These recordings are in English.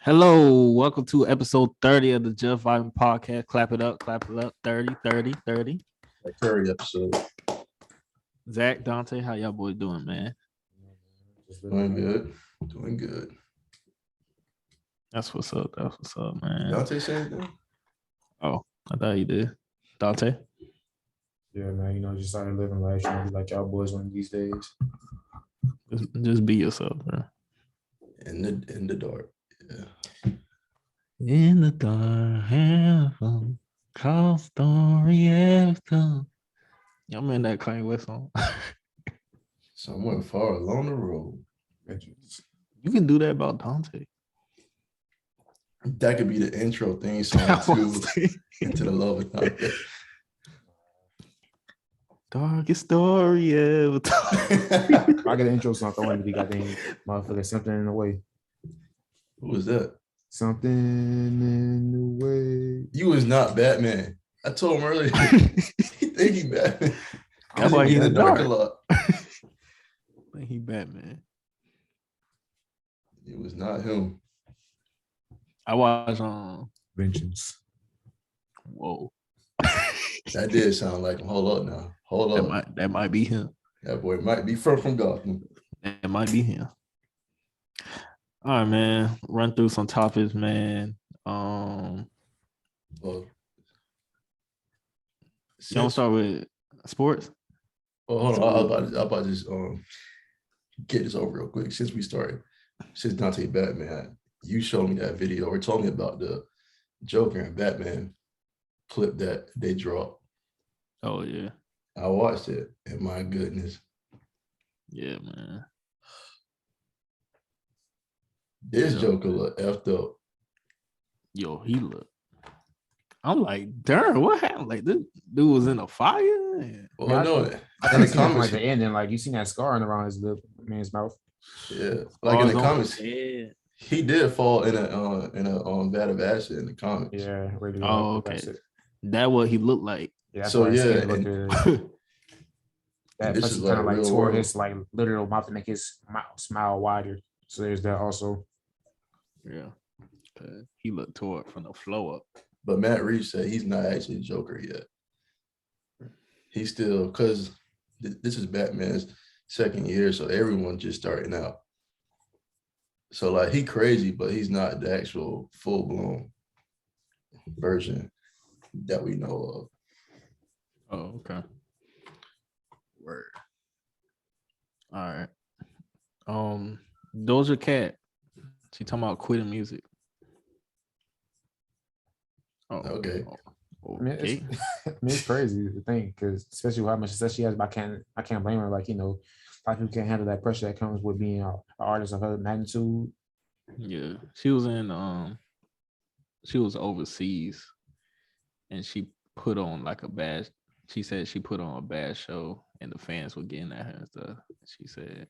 Hello, welcome to episode 30 of the Just Vibin podcast. Clap it up, 30, 30, 30. Like Curry episode. Zach, Donte, how y'all boys doing, man? Doing good. That's what's up, man. Donte say anything? Oh, I thought you did. Donte? Yeah, man, just started living life, trying to be like y'all boys one of these days. Just be yourself, bro. In the dark. Yeah. In the dark, heaven, call story after. Y'all remember that Kanye West song? Somewhere far along the road. You can do that about Donte. That could be the intro theme song too. Into the love of Donte. Darkest story ever told. I get an intro song. I want to be goddamn motherfucker. Something in the way. Who was that? Something in the way. You was not Batman. I told him earlier. He think he Batman. That's why he in the dark a lot. Think he Batman. It was not him. I watched Vengeance. Whoa. That did sound like him. Hold up now. Hold up. That might be him. That boy might be from Gotham. That might be him. All right, man. Run through some topics, man. Well, You want to start with sports? Well, hold on. I'm about to just get this over real quick. Since Donte Batman, you showed me that video or told me about the Joker and Batman clip that they dropped. Oh, yeah. I watched it, and my goodness. Yeah, man. This Joker look effed up. Yo, he look. I'm like, darn, what happened? Like, this dude was in a fire? Well, I know it. In the comments, like the ending, like you seen that scarring around his lip, his mouth. Yeah, like in the comments, he did fall in a vat of acid in the comics. Yeah. Oh, okay. That what he looked like. Yeah. So yeah, that this is kind of like tore world. his like literal mouth to make his mouth smile wider. So there's that also. Yeah, he looked tore from the flow up. But Matt Reeves said he's not actually Joker yet. He's still, because this is Batman's second year, so everyone's just starting out. So like he crazy, but he's not the actual full-blown version that we know of. Oh, okay. Word. All right. Doja Cat. She talking about quitting music. Oh, okay. I mean, it's crazy the thing, because especially how much success she has. But I can't blame her. Like, a lot of people can't handle that pressure that comes with being an artist of her magnitude. Yeah, she was overseas, and she put on like a bad. She said she put on a bad show, and the fans were getting at her and stuff. She said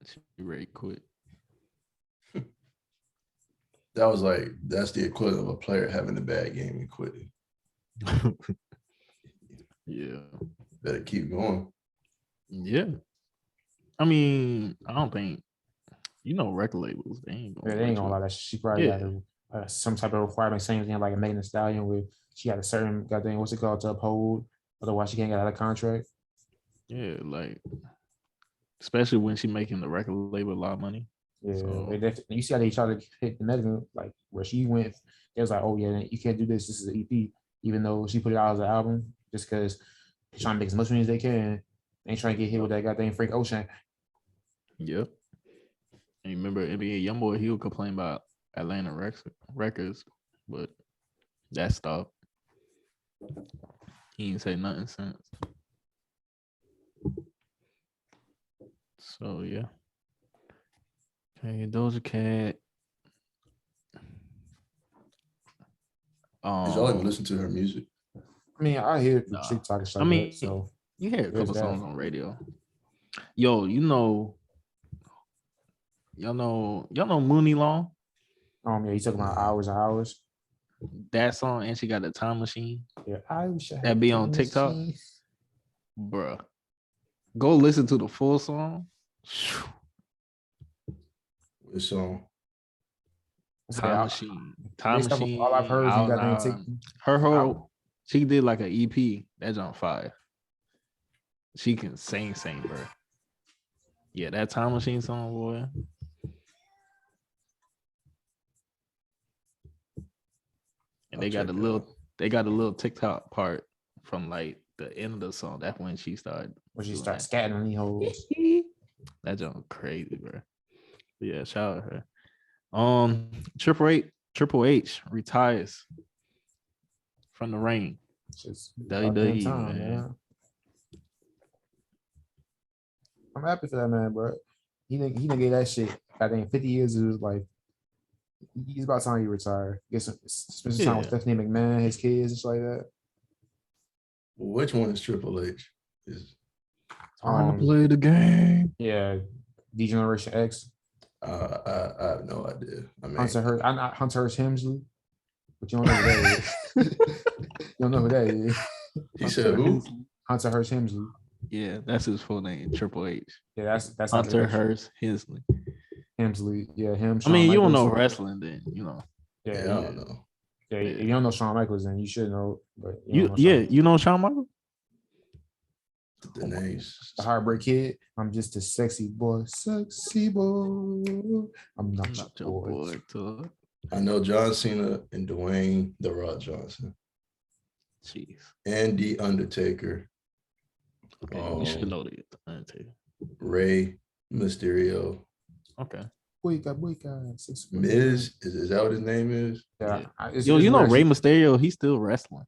she ready to quit. That's the equivalent of a player having a bad game and quitting. Yeah. Better keep going. Yeah. I mean, I don't think, record labels, they ain't gonna allow that. She probably got some type of requirement, same thing like a Megan Thee Stallion, where she had a certain goddamn, what's it called, to uphold. Otherwise, she can't get out of contract. Yeah, like, especially when she making the record label a lot of money. Yeah, so, you see how they try to hit the medical, like where she went. It was like, oh yeah, you can't do this. This is an EP, even though she put it out as an album, just because they're trying to make as much money as they can. They ain't trying to get hit with that goddamn Frank Ocean. Yep. And remember, NBA YoungBoy, he would complain about Atlanta Records, but that stopped. He didn't say nothing since. So yeah. Okay, Doja Cat. Did y'all even listen to her music? I mean, I hear TikTok and stuff. I mean, so you hear a couple songs on radio. Yo, y'all know Mooney Long? Yeah, you talking about Hours and Hours? That song, and she got the time machine. Yeah, I wish I had that be on TikTok. Bruh. Go listen to the full song. Which song? Time Machine. Time based off of Machine. all I've heard, you got to take her whole. She did like an EP. That's on fire. She can sing, bro. Yeah, that Time Machine song, boy. And they got a little TikTok part from like the end of the song. That's when she started. When she starts scatting on these hoes. That junk crazy, bro. Yeah, shout out to her. Triple H retires from the ring. Just WWE, time, man. I'm happy for that man, bro. He didn't get that shit. I think 50 years of his life. He's about time he retire. Get some spend some time with Stephanie McMahon, his kids, and shit like that. Which one is Triple H? Is time to play the game. Yeah, D-Generation X. I have no idea. I mean, Hunter Hearst Helmsley, but you don't know who that is. You don't know who that is. He said who? Hunter Hearst Helmsley. Yeah, that's his full name, Triple H. Yeah, that's Hunter Hearst Helmsley. Yeah, him. I mean, you don't know wrestling, then you know. Yeah, I don't know. Yeah, if you don't know Shawn Michaels, then you should know. But you know Shawn Michaels. The names. The Heartbreak Kid. I'm just a sexy boy. I'm not your boy. I know John Cena and Dwayne The Rock Johnson. Jeez. And The Undertaker. Okay, you should know the Undertaker. Rey Mysterio. Okay. Boyka. Miz, is that what his name is? Yeah. You know Rey Mysterio, he's still wrestling.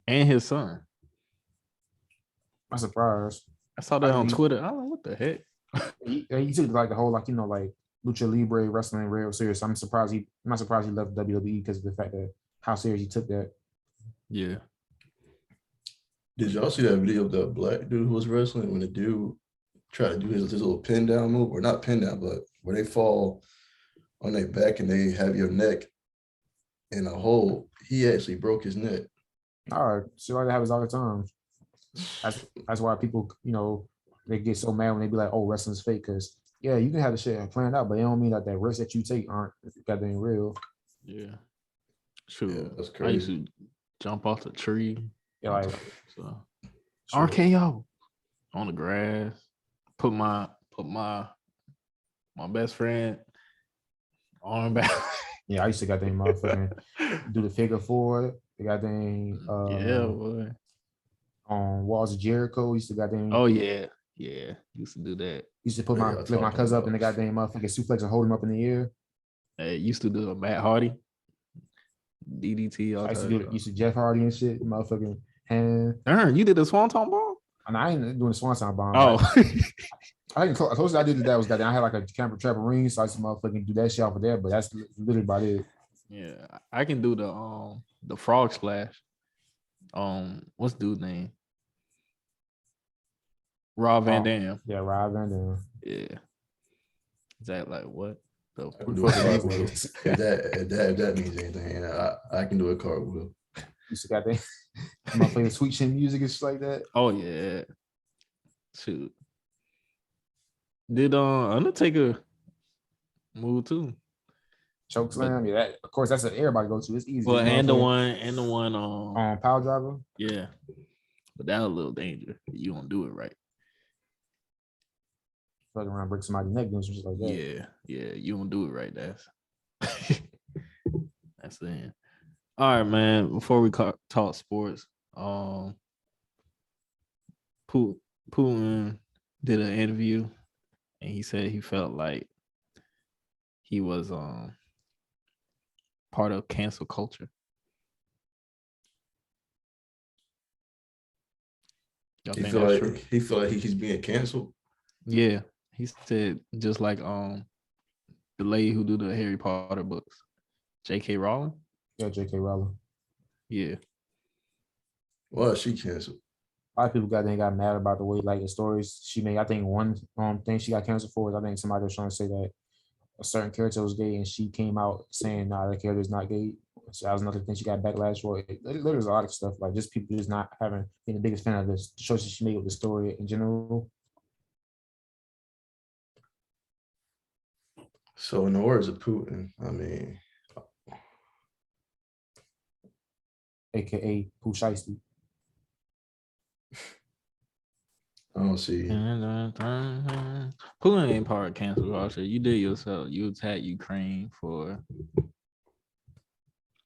And his son. I'm surprised. I saw that on Twitter. I don't know what the heck. He took like the whole like Lucha Libre wrestling real serious. I'm not surprised he left WWE because of the fact that how serious he took that. Yeah. Did y'all see that video of the black dude who was wrestling when the dude tried to do his little pin down move, or not pin down, but where they fall on their back and they have your neck in a hole? He actually broke his neck. All right, so like that happens all the time. That's why people, they get so mad when they be like, "Oh, wrestling's fake." Because yeah, you can have the shit planned out, but it don't mean that risks that you take aren't goddamn real. Yeah, sure. Yeah, that's crazy. I used to jump off the tree. Yeah, like RKO on the grass. Put my best friend arm back. Yeah, I used to goddamn motherfucking do the figure four. The goddamn yeah, boy. On Walls of Jericho, used to goddamn. Oh yeah, used to do that. Used to flip my cousin up in the goddamn motherfucking suplex and hold him up in the air. Hey, used to do a Matt Hardy, DDT. All used to Jeff Hardy and shit. Motherfucking hand. Darn, you did a swanton bomb? And I ain't doing the swanton bomb. Oh, I told you I did that was goddamn. I had like a trampoline, so I used to motherfucking do that shit off of there. But that's literally about it. Yeah, I can do the frog splash. What's dude's name? Rob Van Dam. Yeah, Rob Van Dam. Yeah. Is that like what? If that means anything, I can do a cartwheel. You still got that motherfucking sweet chin music and shit like that. Oh yeah. Shoot. Did Undertaker move too? Choke slam, yeah. Of course, that's what everybody go to. It's easy. Well, and the one on Power Driver. Yeah, but that was a little dangerous. You don't do it right. Fucking around, break somebody's neck, doing shit like that. Yeah, you don't do it right. That's the end. All right, man. Before we talk sports, Putin did an interview, and he said he felt like he was part of cancel culture. He feel like he's being canceled. Yeah, he said just like the lady who do the Harry Potter books, J.K. Rowling. Yeah, J.K. Rowling. Yeah. Well, she canceled. A lot of people got mad about the way like the stories she made. I think one thing she got canceled for is I think somebody was trying to say that a certain character was gay, and she came out saying, "Nah, that character is not gay." So that was another thing she got backlash for. There's a lot of stuff like just people just not being the biggest fan of the choices she made with the story in general. So in the words of Putin, I mean, aka Pooh Shiesty. I don't see. Putin ain't part of cancel culture. You did yourself. You attacked Ukraine for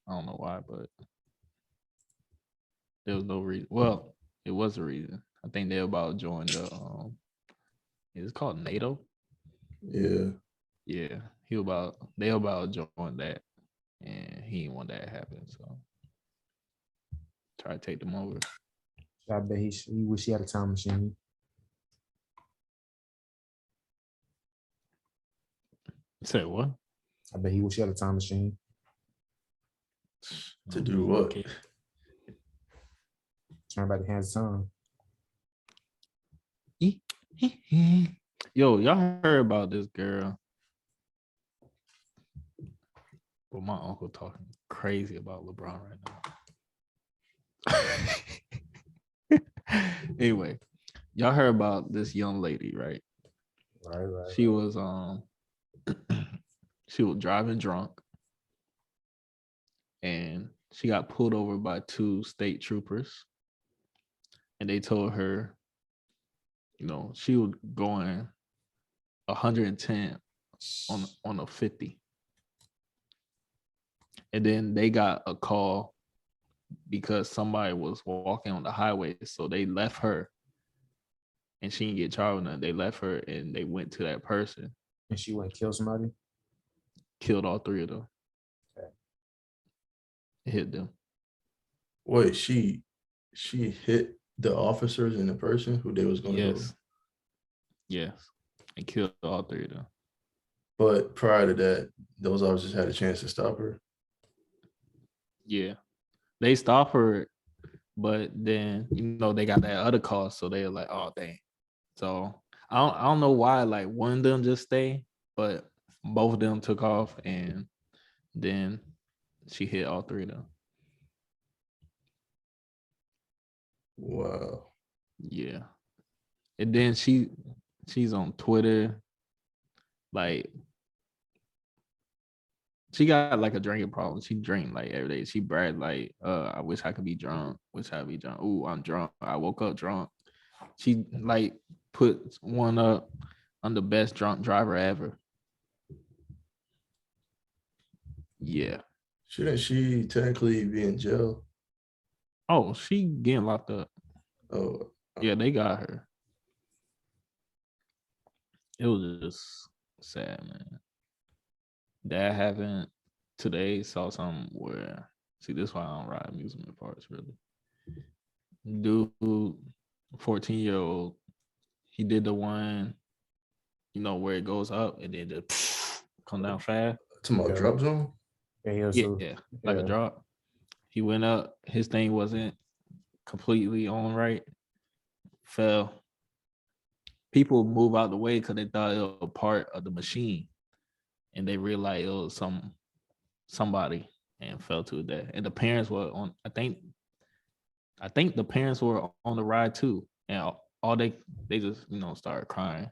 I don't know why, but there was no reason. Well, it was a reason. I think they're about to join the it's called NATO. Yeah. Yeah, they about to join that, and he didn't want that to happen. So try to take them over. I bet he wish he had a time machine. Say what? I bet he wish he had a time machine. To do what? Okay. Turn back the hands of time. Yo, y'all heard about this girl? Well, my uncle talking crazy about LeBron right now. Anyway, y'all heard about this young lady, right? Right. She was she was driving drunk, and she got pulled over by 2 state troopers, and they told her, she was going 110 on a 50. And then they got a call because somebody was walking on the highway. So they left her, and she didn't get charged with nothing. They left her and they went to that person. And she went and killed somebody? Killed all 3 of them. Okay. Hit them. Wait, she hit the officers and the person who they was going to go. Yes. And killed all 3 of them. But prior to that, those officers had a chance to stop her. Yeah. They stopped her, but then, they got that other call. So they were like, oh, dang. So I don't know why, like, one of them just stayed, but both of them took off, and then she hit all 3 of them. Wow. Yeah. And then she's on Twitter, like, she got like a drinking problem. She drink like every day. She bragged like, I wish I could be drunk. Wish I could be drunk. Ooh, I'm drunk. I woke up drunk. She like put one up on the best drunk driver ever. Yeah. Shouldn't she technically be in jail? Oh, she getting locked up. Oh. Yeah, they got her. It was just sad, man. That happened today. Saw something where, see, this is why I don't ride amusement parks really. Dude, 14-year-old, he did the one, where it goes up and then just come down fast. Talking about drop zone? Yeah, like a drop. He went up. His thing wasn't completely on right. Fell. People move out the way because they thought it was a part of the machine, and they realized it was somebody, and fell to death. And the parents were on. I think the parents were on the ride too, and all they just started crying.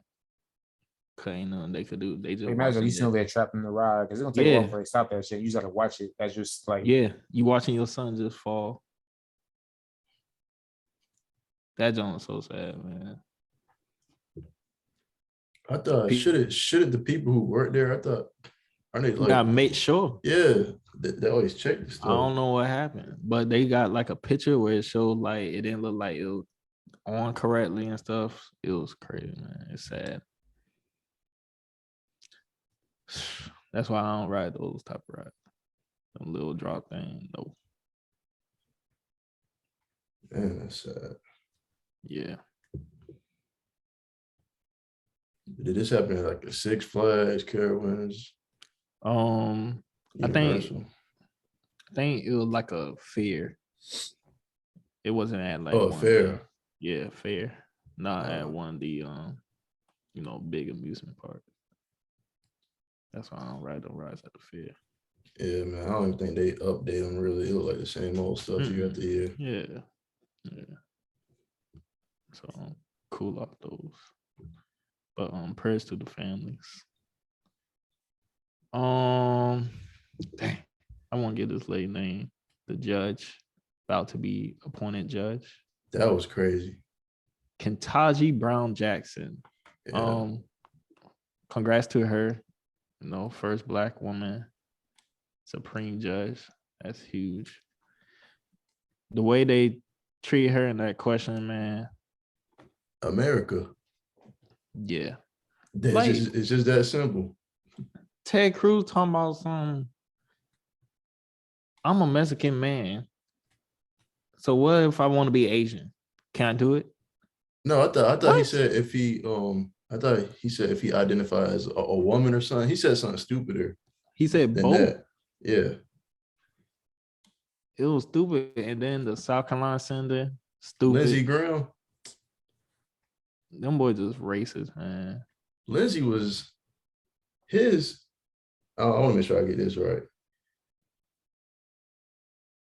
Couldn't nothing they could do. They just imagine you still there trapped in the ride because it's gonna take a while for they stop that shit. You just gotta watch it. That's just like you watching your son just fall. That joint was so sad, man. I thought should the people who work there, I thought, are they like, gotta make sure. Yeah, they always check this stuff. I don't know what happened, but they got like a picture where it showed like it didn't look like it was on correctly and stuff. It was crazy, man. It's sad. That's why I don't ride those type of rides. The little drop thing, no. Man, that's sad. Yeah. Did this happen at like the Six Flags, Carowinds? I think it was like a fair. It wasn't at like a fair. Yeah, fair. Not at one of the big amusement parks. That's why I don't ride the rides at the fair. Yeah, man. I don't even think they update them really. It look like the same old stuff you got to hear. Yeah. So cool off those. But prayers to the families. Dang, I won't get this lady name. The judge, about to be appointed judge. That was crazy. Kentaji Brown Jackson. Yeah. Congrats to her. First Black woman Supreme Judge. That's huge. The way they treat her in that question, man. America. Yeah. It's just that simple. Ted Cruz talking about something. I'm a Mexican man. So what if I want to be Asian? Can I do it? No, I thought he said if he identified as a woman or something. He said something stupider He said than both. that. Yeah. It was stupid. And then the South Carolina senator, stupid. Lindsey Graham. Them boys just racist, man. Lindsey was his. I want to make sure I get this right.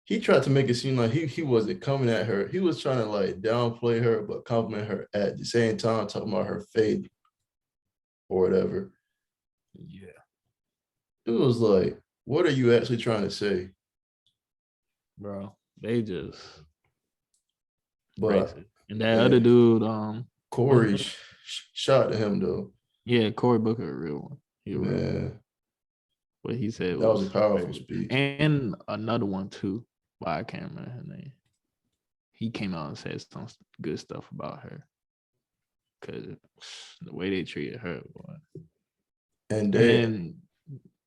He tried to make it seem like he wasn't coming at her. He was trying to like downplay her, but compliment her at the same time, talking about her faith or whatever. Yeah. It was like, what are you actually trying to say? Bro, they just But racist. And that other dude, Corey shot at him though. Yeah, Cory Booker, a real one. He a real one. Man, What he said that was a powerful crazy. speech. And another one too, but I can't remember her name. He came out and said some good stuff about her. Cause the way they treated her, boy. And then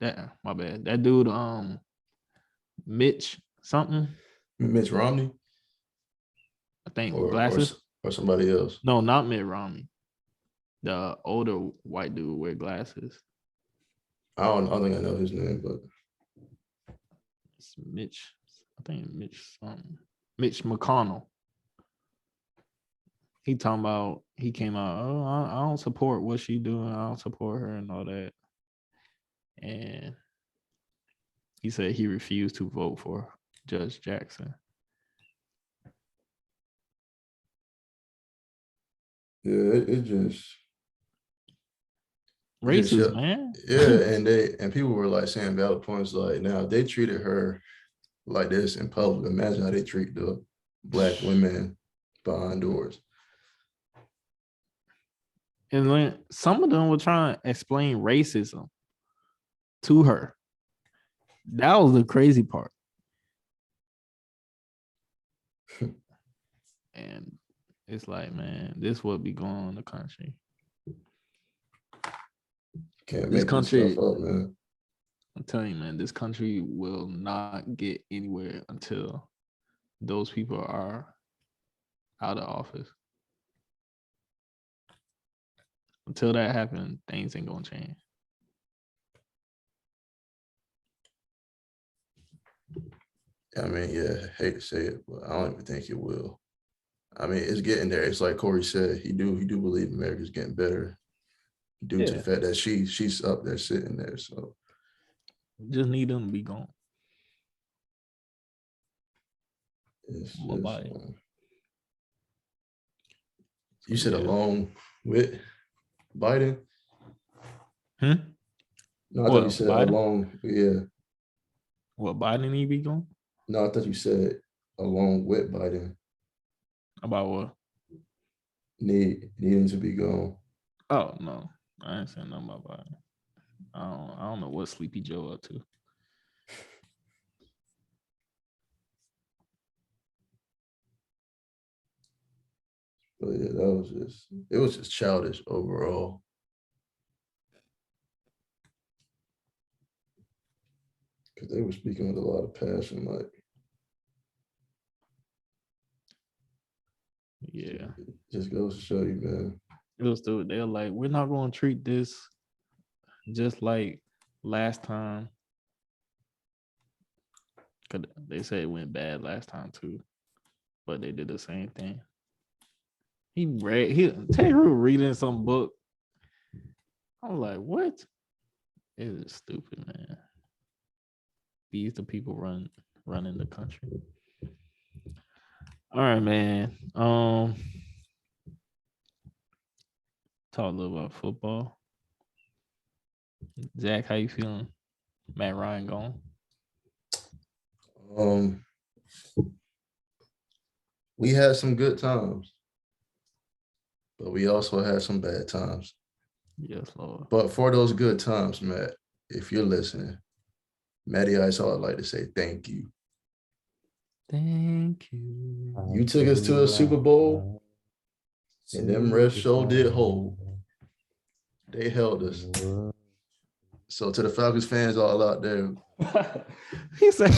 that, my bad. That dude, Mitch something. Mitch Romney, I think glasses or somebody else. No, not Mitt Romney. The older white dude wear glasses. I don't think I know his name, but it's Mitch. I think Mitch something. Mitch McConnell. He talking about, he came out, I don't support what she doing. I don't support her and all that. And he said he refused to vote for Judge Jackson. yeah, it just racist, man. Yeah, and people were like saying valid points like, now they treated her like this in public. Imagine how they treat the Black women behind doors. And when some of them were trying to explain racism to her, that was the crazy part. And it's like, man, this would be going on in the country. Can't make this stuff up, man. I'm telling you, man, this country will not get anywhere until those people are out of office. Until that happens, things ain't gonna change. I mean, yeah, hate to say it, but I don't even think it will. I mean, it's getting there. It's like Corey said, he do believe America's getting better due to the fact that she's up there sitting there. So just need them to be gone. You said along with Biden? No, I thought you said Biden? Along, yeah. What, Biden need to be gone? No, I thought you said along with Biden. About what? Needing to be gone. Oh, no. I ain't saying nothing about Biden. I don't know what Sleepy Joe up to. But yeah, it was just childish overall. Because they were speaking with a lot of passion, like. Yeah. It just goes to show you, man. It was stupid. They're like, we're not going to treat this just like last time. Cause they said it went bad last time too, but they did the same thing. Taylor reading some book. I'm like, what? It is stupid, man. These the people running the country. All right, man. Talk a little about football. Zach, how you feeling? Matt Ryan gone. We had some good times, but we also had some bad times. Yes, Lord. But for those good times, Matt, if you're listening, Matty Ice, I'd like to say thank you. Thank you. You took us to a Super Bowl, and them refs sure did hold. They held us. So to the Falcons fans all out there, He said,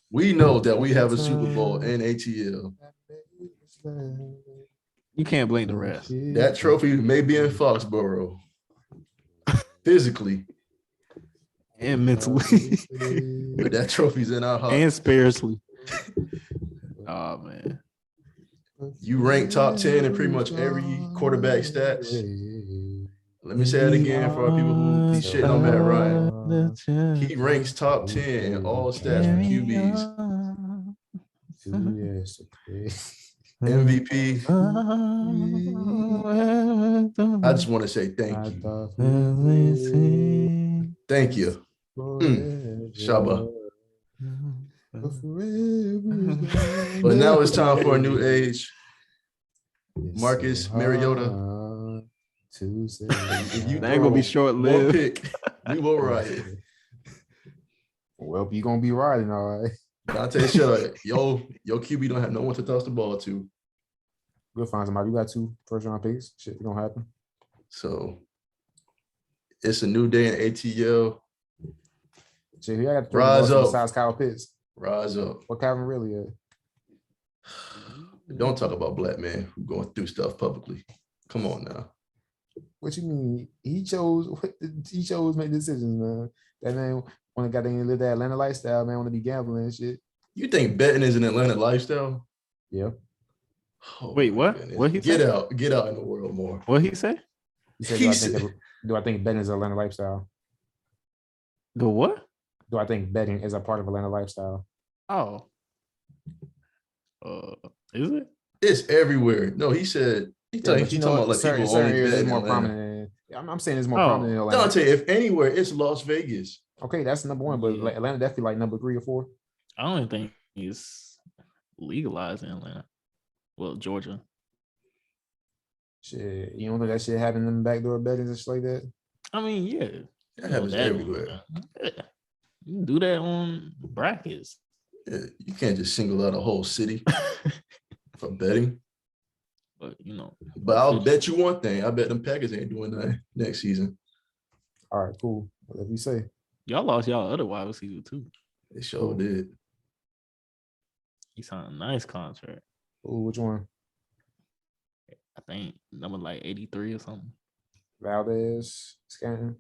we know that we have a Super Bowl in ATL. you can't blame the rest. That trophy may be in Foxborough, physically, And mentally. but that trophy's in our heart. And spiritually. Oh, man. You rank top 10 in pretty much every quarterback stats. Let me say it again for our people who be shitting on Matt Ryan. He ranks top 10 in all stats for QBs. MVP. I just want to say thank you. Thank you. Shaba. But now it's time for a new age. Marcus Mariota. If you That ain't gonna be short-lived. One pick, we will ride. Well, you gonna be riding, all right. Donte, shut up. Yo, QB don't have no one to toss the ball to. We'll find somebody. We got 2 first-round picks. Shit gonna happen. So it's a new day in ATL. Shit, I got to Rise up. besides Kyle Pitts. Rise up. What Calvin really is? Don't talk about black men who going through stuff publicly. Come on now. What you mean? He chose make decisions, man. That man want to goddamn live that Atlanta lifestyle, man. Want to be gambling and shit. You think betting is an Atlanta lifestyle? Yeah. Oh, wait, what? What he get say? Get out in the world more. What he say? He said, do I think betting is Atlanta lifestyle? The what? Do I think betting is a part of Atlanta lifestyle? Oh. Is it? It's everywhere. No, he said he talking about like people only bet in more Atlanta. prominent. I'm saying it's more prominent in Atlanta. Donte, if anywhere, it's Las Vegas. Okay, that's number 1, but like Atlanta definitely like number 3 or 4. I don't think it's legalized in Atlanta. Well, Georgia. Shit, you don't think that shit happened in backdoor betting and shit like that? I mean, yeah. That happens everywhere. Yeah. You can do that on brackets. Yeah, you can't just single out a whole city for betting. But, But I'll bet you one thing. I bet them Packers ain't doing that next season. All right, cool. Whatever you say. Y'all lost y'all other wide receiver, too. They sure did. He signed a nice contract. Ooh, which one? I think number like 83 or something. Valdez, Scanton.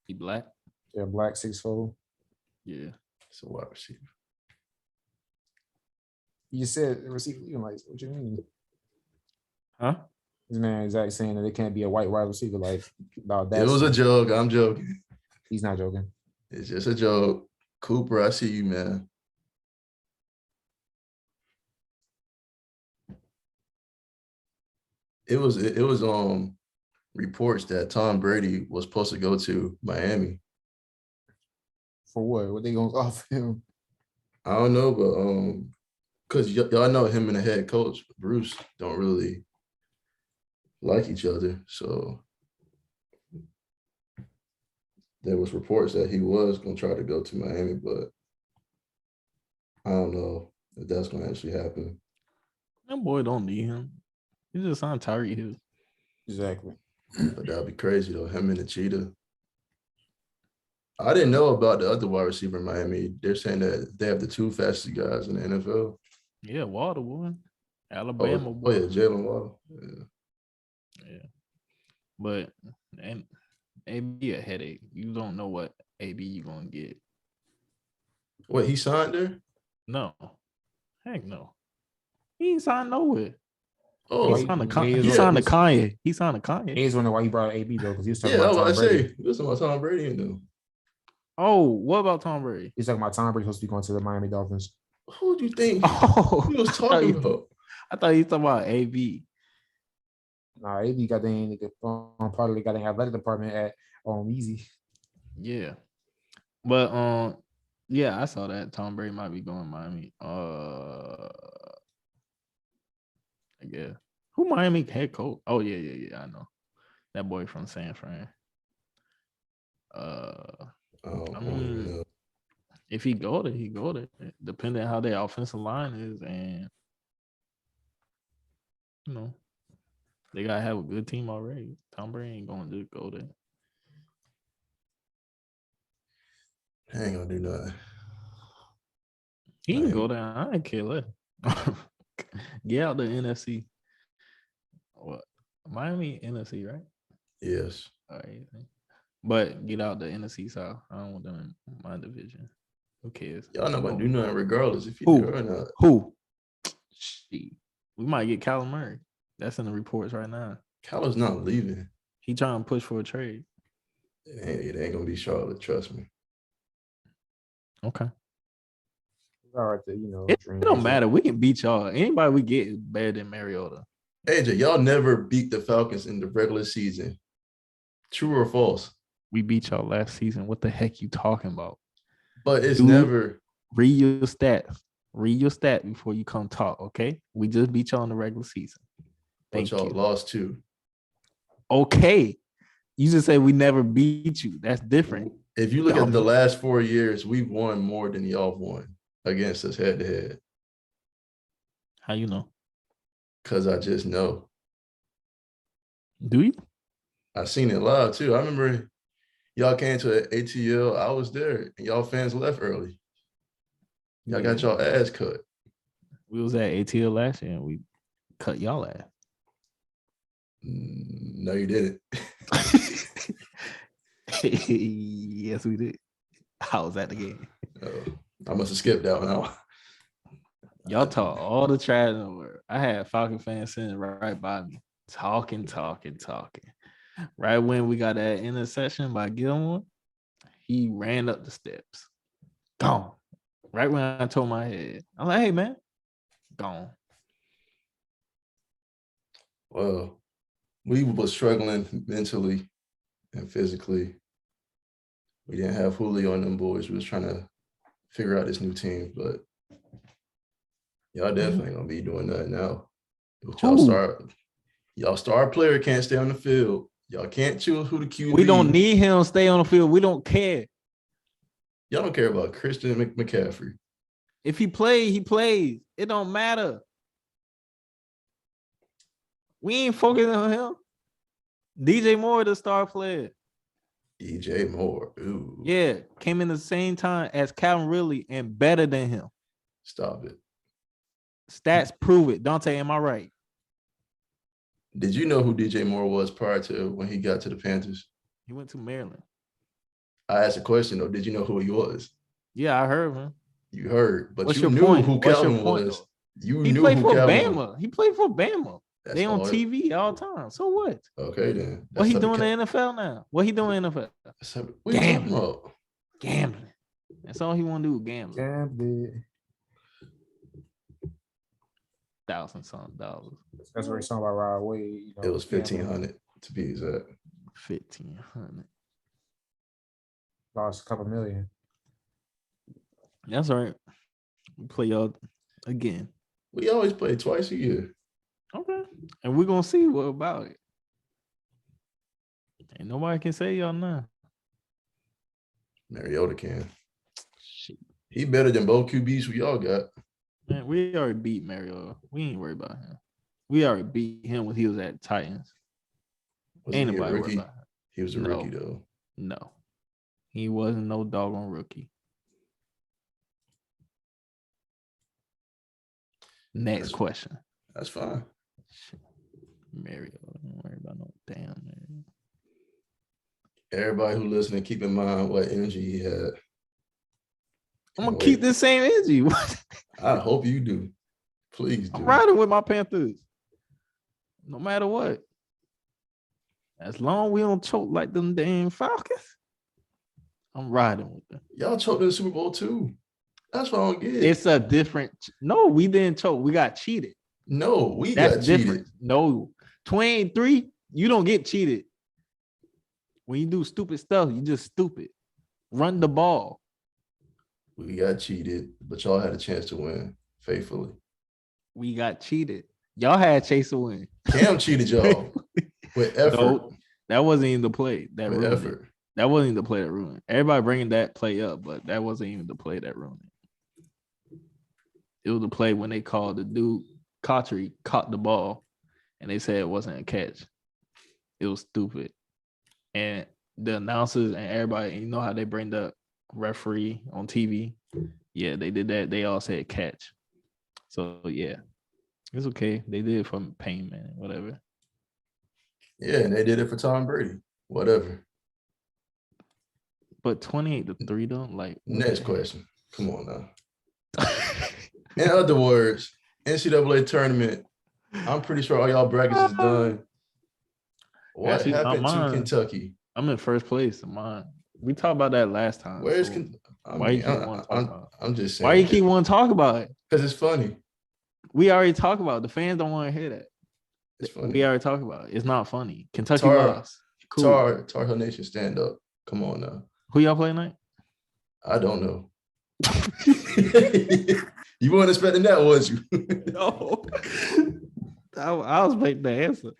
He black? Yeah, black 6'4". Yeah. It's a wide receiver. You just said receiver. You like, what you mean? Huh? This man is exactly saying that it can't be a white wide receiver like about that. It was a joke. I'm joking. He's not joking. It's just a joke. Cooper, I see you, man. It was reports that Tom Brady was supposed to go to Miami. For what? What they gonna offer him? I don't know, but because y'all know him and the head coach Bruce don't really like each other, so there was reports that he was gonna try to go to Miami, but I don't know if that's gonna actually happen. That boy don't need him. He just signed Tyreek Hill. Exactly. But that'd be crazy though. Him and the Cheetah. I didn't know about the other wide receiver in Miami. They're saying that they have the 2 fastest guys in the NFL. Yeah, Water won. Alabama boy. Oh yeah, Jalen Water. Yeah. But and AB a headache. You don't know what AB you gonna get. Wait, he signed there? No. Heck no. He ain't signed nowhere. Oh, he signed to Kanye. He signed to Kanye. He was wondering why he brought AB though, because he was talking yeah, about Tom Brady. He was talking about Tom Brady and them. Oh, what about Tom Brady? He's talking about Tom Brady supposed to be going to the Miami Dolphins. Who do you think he was talking about? I thought he was talking about AB. Nah, AB got the part of the athletic department at Easy. Yeah. But yeah, I saw that Tom Brady might be going to Miami. I guess. Who Miami head coach? Oh yeah. I know that boy from San Fran. I mean, if he go there, he go there. Depending on how their offensive line is, and they gotta have a good team already. Tom Brady ain't gonna just go there. I ain't gonna do nothing. He can go there. I ain't care less. Get out the NFC. What? Miami NFC, right? Yes. All right. But get out the NFC South. I don't want them in my division. Who cares? Y'all not gonna do nothing regardless if you do or not. Who? Shit. We might get Kyler Murray. That's in the reports right now. Kyler's not leaving. He trying to push for a trade. It ain't gonna be Charlotte, trust me. Okay. All right, you it don't matter. We can beat y'all. Anybody we get is better than Mariota. AJ, y'all never beat the Falcons in the regular season. True or false? We beat y'all last season. What the heck you talking about? But it's never. Read your stats. Read your stat before you come talk, okay? We just beat y'all in the regular season. But y'all lost too. Okay. You just say we never beat you. That's different. If you look at the last 4 years, we've won more than y'all won against us head to head. How you know? Because I just know. Do you? I seen it live too. I remember y'all came to an ATL. I was there, and y'all fans left early. Y'all got y'all ass cut. We was at ATL last year, and we cut y'all ass. No, you didn't. Yes, we did. I was at the game. I must have skipped that one. Y'all talk all the trash over. I had Falcon fans sitting right by me, talking. Right when we got that interception by Gilmore, he ran up the steps. Gone. Right when I told my head, I'm like, hey, man, gone. Well, we were struggling mentally and physically. We didn't have Julio on them boys. We was trying to figure out this new team, but y'all definitely gonna be doing that now. But y'all star player can't stay on the field. Y'all can't choose who the QB. We don't need him to stay on the field. We don't care. Y'all don't care about Christian McCaffrey. If he plays, he plays. It don't matter. We ain't focusing on him. DJ Moore, the star player. DJ Moore. Ooh. Yeah, came in the same time as Calvin Ridley and better than him. Stop it. Stats prove it. Donte, am I right? Did you know who DJ Moore was prior to when he got to the Panthers? He went to Maryland. I asked a question, though. Did you know who he was? Yeah, I heard him. You heard, but What's you your knew point? who Calvin was. You he knew played who for Calvin Bama. was. He played for Bama. That's they on TV all the time. So what? Okay, then. What he doing in the NFL now? What he doing in the NFL? What are you talking about? Gambling. That's all he want to do, gambling. Gambling. $1,000. That's what he's talking about right away. It was $1,500 to be exact. $1,500. Lost a couple million. That's all right. We play y'all again. We always play twice a year. Okay. And we're gonna see what about it. Ain't nobody can say y'all now. Mariota can. Shit. He better than both QBs we all got. Man, we already beat Mariota. We ain't worried about him. We already beat him when he was at Titans. Ain't nobody worried about him. He was a rookie, though. No. He wasn't no doggone rookie. Next question. That's fine. Mariota. Don't worry about no damn man. Everybody who listening, keep in mind what energy he had. I'm gonna keep this same energy. I hope you do. Please do. I'm riding with my Panthers. No matter what. As long as we don't choke like them damn Falcons, I'm riding with them. Y'all choked in the Super Bowl too. That's what I don't get. It's a different. No, we didn't choke. We got cheated. No, we That's got different. cheated. No, 23, you don't get cheated. When you do stupid stuff, you just stupid. Run the ball. We got cheated, but y'all had a chance to win faithfully. We got cheated. Y'all had Chase to win. Cam cheated y'all with effort. No, that wasn't even the play that with ruined effort. it. That wasn't even the play that ruined it. Everybody bringing that play up, but that wasn't even the play that ruined it. It was the play when they called the dude, Kyrie, caught the ball, and they said it wasn't a catch. It was stupid. And the announcers and everybody, you know how they bring the referee on TV? Yeah, they did that. They all said catch. So, yeah, it's okay. They did it for pain, man, whatever. Yeah, and they did it for Tom Brady. Whatever. But 28-3, though, like. Next question. Come on now. In other words, NCAA tournament, I'm pretty sure all y'all brackets is done. What Actually, happened to Kentucky? I'm in first place. Mine. We talked about that last time. Where's so why you keep wanting to talk about it? I'm just saying. Why you keep wanting to talk about it? Because it's funny. We already talked about it. The fans don't want to hear that. It's funny. We already talked about it. It's not funny. Kentucky lost. Cool. Tar Heel Nation, stand up. Come on now. Who y'all play tonight? I don't know. You weren't expecting that, was you? No. I was waiting to answer.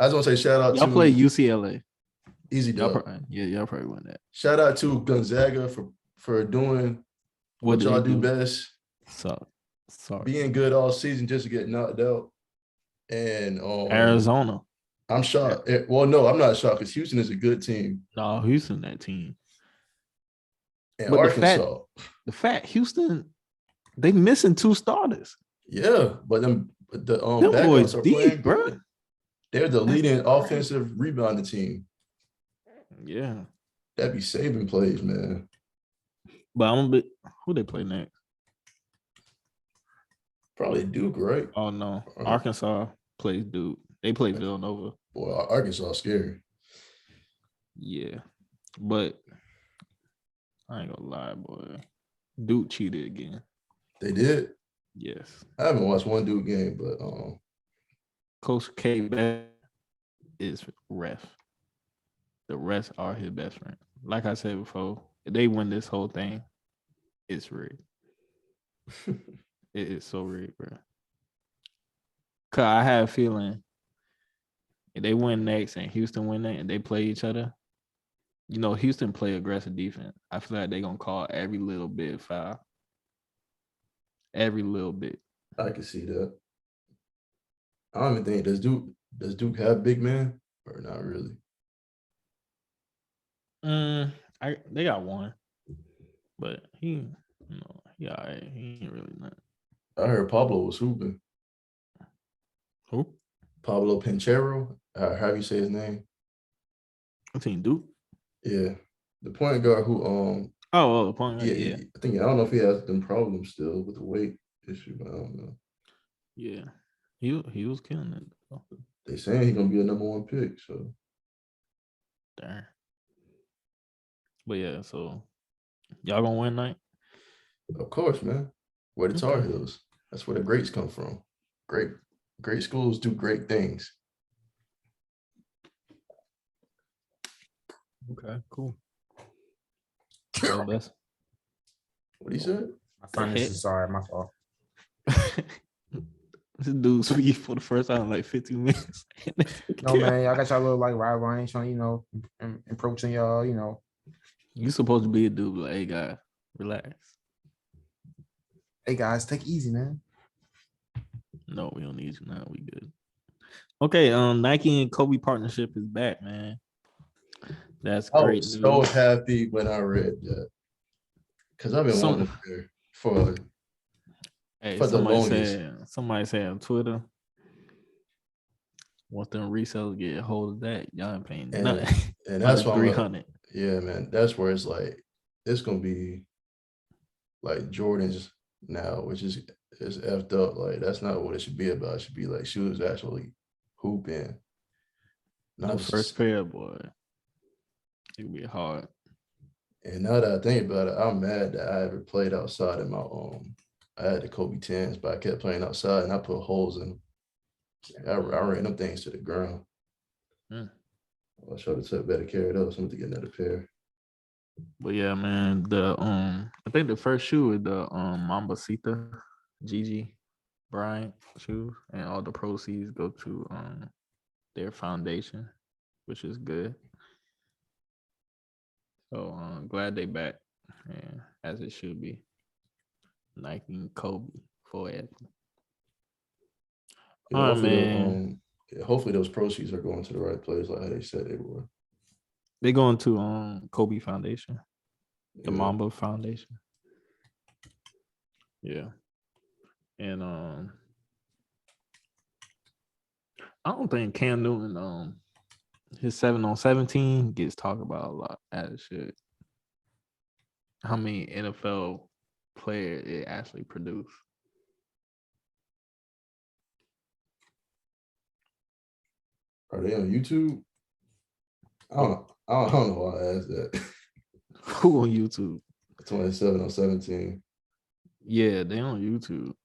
I just want to say shout out y'all to play UCLA. Easy dub. Y'all probably won that. Shout out to Gonzaga for doing what y'all do best. Sorry. Being good all season just to get knocked out. And Arizona. I'm shocked. Well, no, I'm not shocked because Houston is a good team. No, Houston, that team. And but Arkansas. The fact Houston, they missing 2 starters. Yeah, but them boys are deep, playing bro. good. They're the leading offensive rebounding team. Yeah. That'd be saving plays, man. But who they play next? Probably Duke, right? Oh no. Arkansas plays Duke. They play Villanova. Boy, Arkansas scary. Yeah. But I ain't gonna lie, boy. Duke cheated again. They did? Yes. I haven't watched one Duke game, but Coach K is ref. The refs are his best friend. Like I said before, if they win this whole thing, it's rigged. It is so rigged, bro. Cause I have a feeling if they win next and Houston win it and they play each other, you know, Houston play aggressive defense. I feel like they're gonna call every little bit foul. Every little bit. I can see that. I don't even think does Duke have big man or not really? They got one, but he ain't really not. I heard Pablo was hooping. Who? Pablo Pincheiro. How do you say his name? I think Duke. Yeah, the point guard who the point guard. Yeah. I don't know if he has them problems still with the weight issue, but I don't know. Yeah, he was killing it. They saying he's gonna be a number 1 pick, so darn. But yeah, so y'all gonna win tonight? Of course, man. Where the Tar Heels. That's where the greats come from. Great schools do great things. Okay, cool. Well, best. What he said? My finances, sorry, my fault. This dude speak for the first time in like 15 minutes. No, man, y'all got y'all little like rival. I ain't trying, approaching y'all, You supposed to be a dude like, hey, guys, relax. Hey, guys, take it easy, man. No, we don't need you now. We good. Okay, Nike and Kobe partnership is back, man. That's great. I was so happy when I read that. Because I've been wanting to wear for the longest. Somebody said on Twitter, once them resellers get a hold of that, y'all ain't paying nothing. And that's why 300. Yeah, man. That's where it's like, it's gonna be like Jordans now, which is effed up. Like, that's not what it should be about. It should be like shoes actually hooping. Not the first pair, boy. It would be hard. And now that I think about it, I'm mad that I ever played outside in my I had the Kobe 10s, but I kept playing outside and I put holes in them. I ran them things to the ground. I'll try to take better care of those. I'm going to get another pair. But yeah, man, the I think the first shoe is the Mambasita Gigi Bryant shoes, and all the proceeds go to their foundation, which is good. So glad they back, and as it should be. Nike and Kobe forever. Yeah, All right, hopefully, man. hopefully those proceeds are going to the right place, like how they said they were. They going to Kobe Foundation, the Yeah. Mamba Foundation. Yeah, and I don't think Cam Newton his 7-on-17 gets talked about a lot as shit. How many NFL players it actually produced? Are they on YouTube? I don't know why I asked that. Who on YouTube? 27 on 17. Yeah, they on YouTube,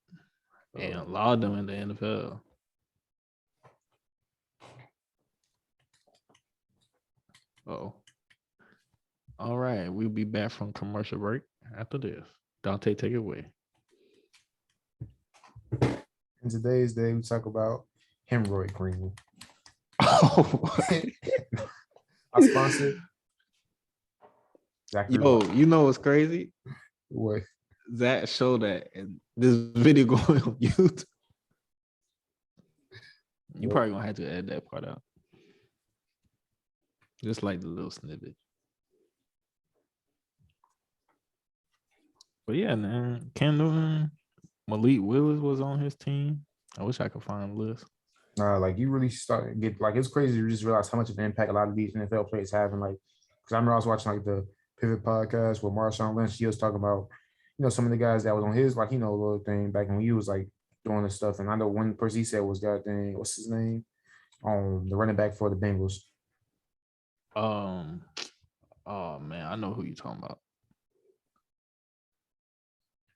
and a lot of them in the NFL. Oh, all right. We'll be back from commercial break after this. Donte, take it away. In today's day, we talk about hemorrhoid cream. Oh, Our sponsor. Zachary yo, White. you know what's crazy? What? Zach showed that and this video going on YouTube. You probably gonna have to edit that part out. Just like the little snippet. But yeah, man, Cam Newton, Malik Willis was on his team. I wish I could find a list. Like you really start to get like it's crazy to just realize how much of an impact a lot of these NFL players have. And like, because I remember I was watching like the Pivot podcast with Marshawn Lynch. He was talking about, some of the guys that was on his like little thing back when he was like doing this stuff. And I know one person he said was goddamn, what's his name? The running back for the Bengals. Oh man, I know who you're talking about.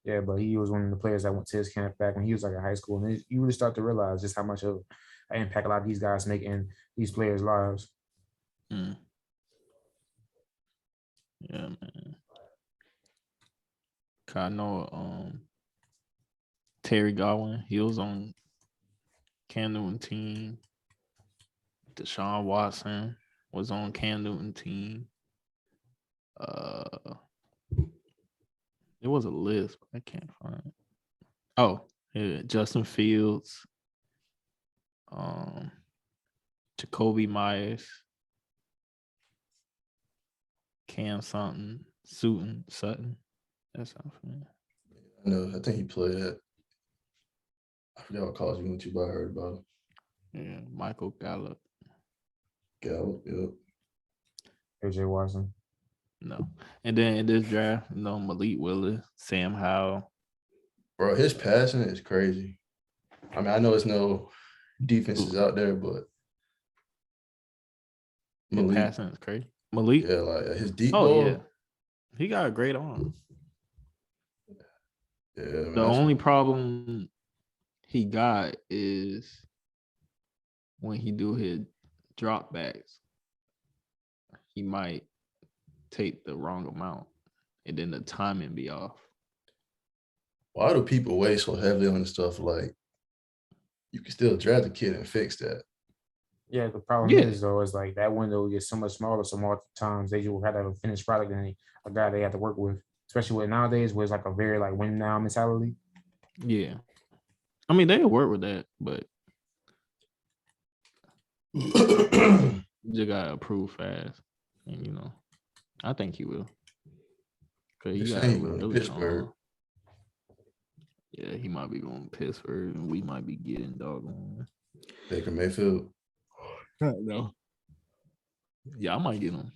Yeah, but he was one of the players that went to his camp back when he was like in high school. And you really start to realize just how much of an impact a lot of these guys make in these players' lives. Yeah, man. I know Terry Godwin, he was on Cam Newton team. Deshaun Watson was on Cam Newton team. It was a list, but I can't find it. Oh, yeah, Justin Fields, Jacoby Myers, Cam Sutton. That sounds familiar. I know. I think he played at. I forgot what college he went to, but I heard about him. Yeah, Michael Gallup. Gallup, yep. AJ Watson. No. And then in this draft, Malik Willis, Sam Howell. Bro, his passing is crazy. I mean, I know it's no defenses out there, but Malik passing is crazy. Malik? Yeah, like his deep ball. ball. Yeah. He got a great arm. Yeah. I mean, the only problem he got is when he do his drop backs, he might take the wrong amount and then the timing be off. Why do people weigh so heavily on stuff? Like, you can still draft a kid and fix that. Yeah, the problem is though is like that window gets so much smaller. So more times they will have to have a finished product than a guy they have to work with, especially with nowadays where it's like a very like win now mentality. Yeah, I mean they work with that, but you gotta approve fast, and I think he will. Cause he got really Pittsburgh. Yeah, he might be going to Pittsburgh, and we might be getting doggone Baker Mayfield. No. Yeah, I might get him.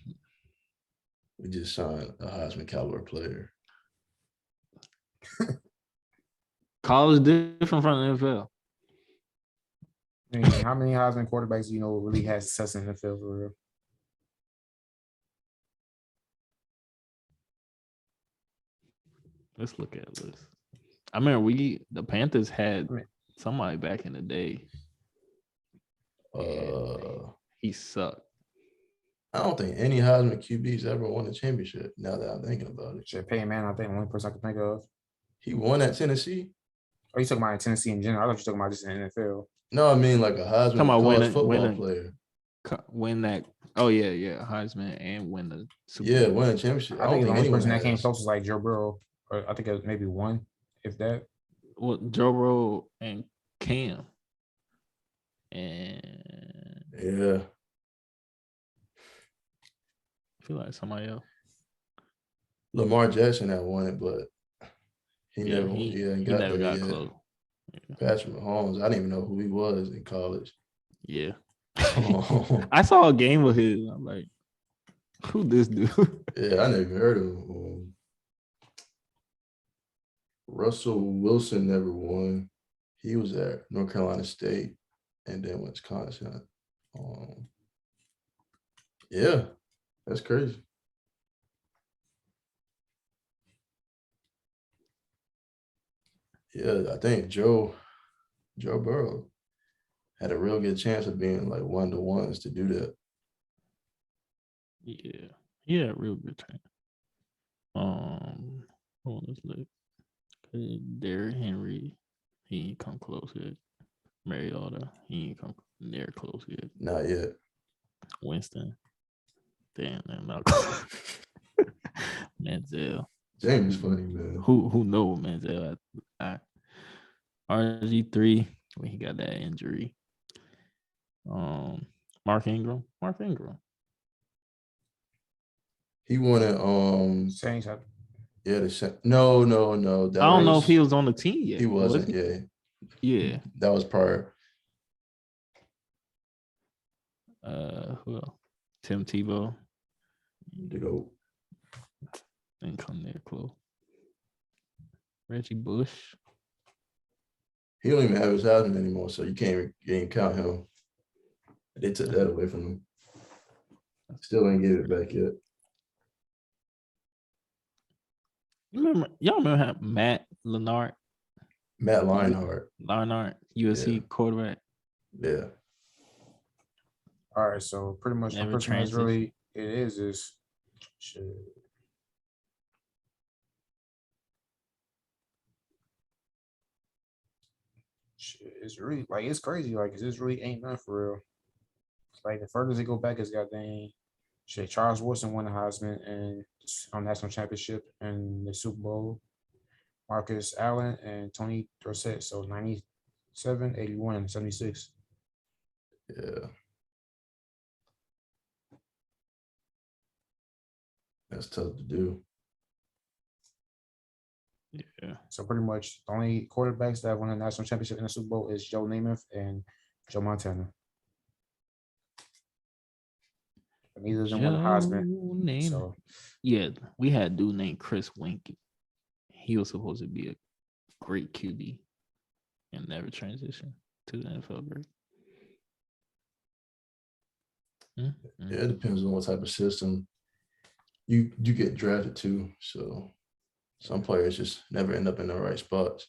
We just signed a Heisman caliber player. College different from the NFL. I mean, how many Heisman quarterbacks do you know really had success in the NFL for real? Let's look at this. I remember the Panthers had somebody back in the day. He sucked. I don't think any Heisman QB's ever won a championship. Now that I'm thinking about it, Shit, Peyton Manning, I think the only person I can think of. he won at Tennessee. Are you talking about in Tennessee in general? I thought you were talking about just in the NFL. No, I mean like a Talking Heisman about college football player. win that. Oh yeah, Heisman and win the Super Yeah, Bowl. win a championship. I think the only anyone person that came has. close was like Joe Burrow, or I think it was maybe one, if that. Well, Joe Burrow and Cam, and Yeah, I feel like somebody else. Lamar Jackson had won it, but he Yeah, never he got never there got yet. close. Yeah. Patrick Mahomes, I didn't even know who he was in college. Yeah. Oh. I saw a game with his. I'm like, who this dude? Yeah, I never even heard of him. Russell Wilson never won. He was at North Carolina State and then Wisconsin. Yeah, that's crazy. Yeah, I think Joe Burrow had a real good chance of being like one of the ones to do that. Yeah, real good time. Hold on, let's look. Derrick Henry, he ain't come close yet. Mariota, he ain't come near close yet. Not yet. Winston, damn, they're not close. Manziel. James is funny, man. Who know Manziel? RG3 when he got that injury. Mark Ingram. He wanted Saints. yeah, no. I don't know if he was on the team yet. He wasn't, yeah. Yeah. That was prior. Who else? Tim Tebow. To go. Didn't come there close. Reggie Bush. He don't even have his Heisman anymore, so you can't even count him. They took that away from him. Still ain't get it back yet. Y'all remember Matt Leinart, USC quarterback. Yeah. All right, so pretty much the person that's really it is shit. Shit, it's really like it's crazy. Like this really ain't nothing for real. Like the furthest they go back is goddamn shit. Charles Woodson won the Heisman and on national championship and the Super Bowl. Marcus Allen and Tony Dorsett. So 97, 81, and 76. Yeah. That's tough to do. Yeah. So pretty much the only quarterbacks that won a national championship in the Super Bowl is Joe Namath and Joe Montana. But neither of them won the Heisman. So yeah, we had a dude named Chris Winkie. He was supposed to be a great QB and never transitioned to the NFL break. Yeah, it depends on what type of system you get drafted to. So some players just never end up in the right spots.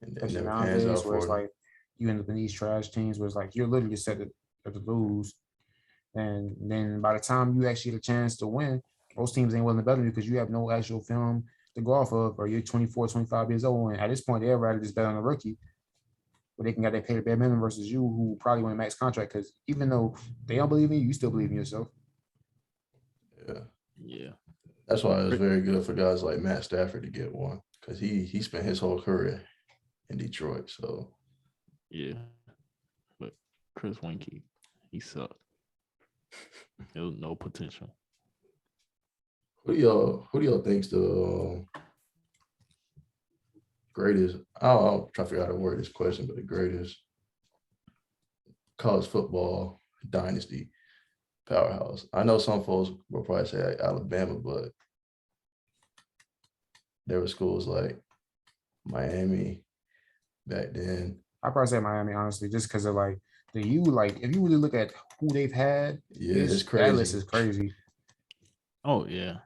And it never pans out where it's for them. like you end up in these trash teams where it's like you're literally set to lose. And then by the time you actually get a chance to win, most teams ain't willing to bet on you because you have no actual film to go off of, or you're 24, 25 years old. And at this point, they'd rather just bet on a rookie where they can get their pay the bare minimum versus you who probably want a max contract because even though they don't believe in you, you still believe in yourself. Yeah. That's why it was very good for guys like Matt Stafford to get one because he spent his whole career in Detroit. So yeah, but Chris Winkie, he sucked. There was no potential. Who do y'all think's the greatest? I'll try to figure out how to word this question, but the greatest college football dynasty powerhouse. I know some folks will probably say Alabama, but there were schools like Miami back then. I'd probably say Miami, honestly, just because of like if you really look at who they've had, it's crazy. That list is crazy. Oh yeah.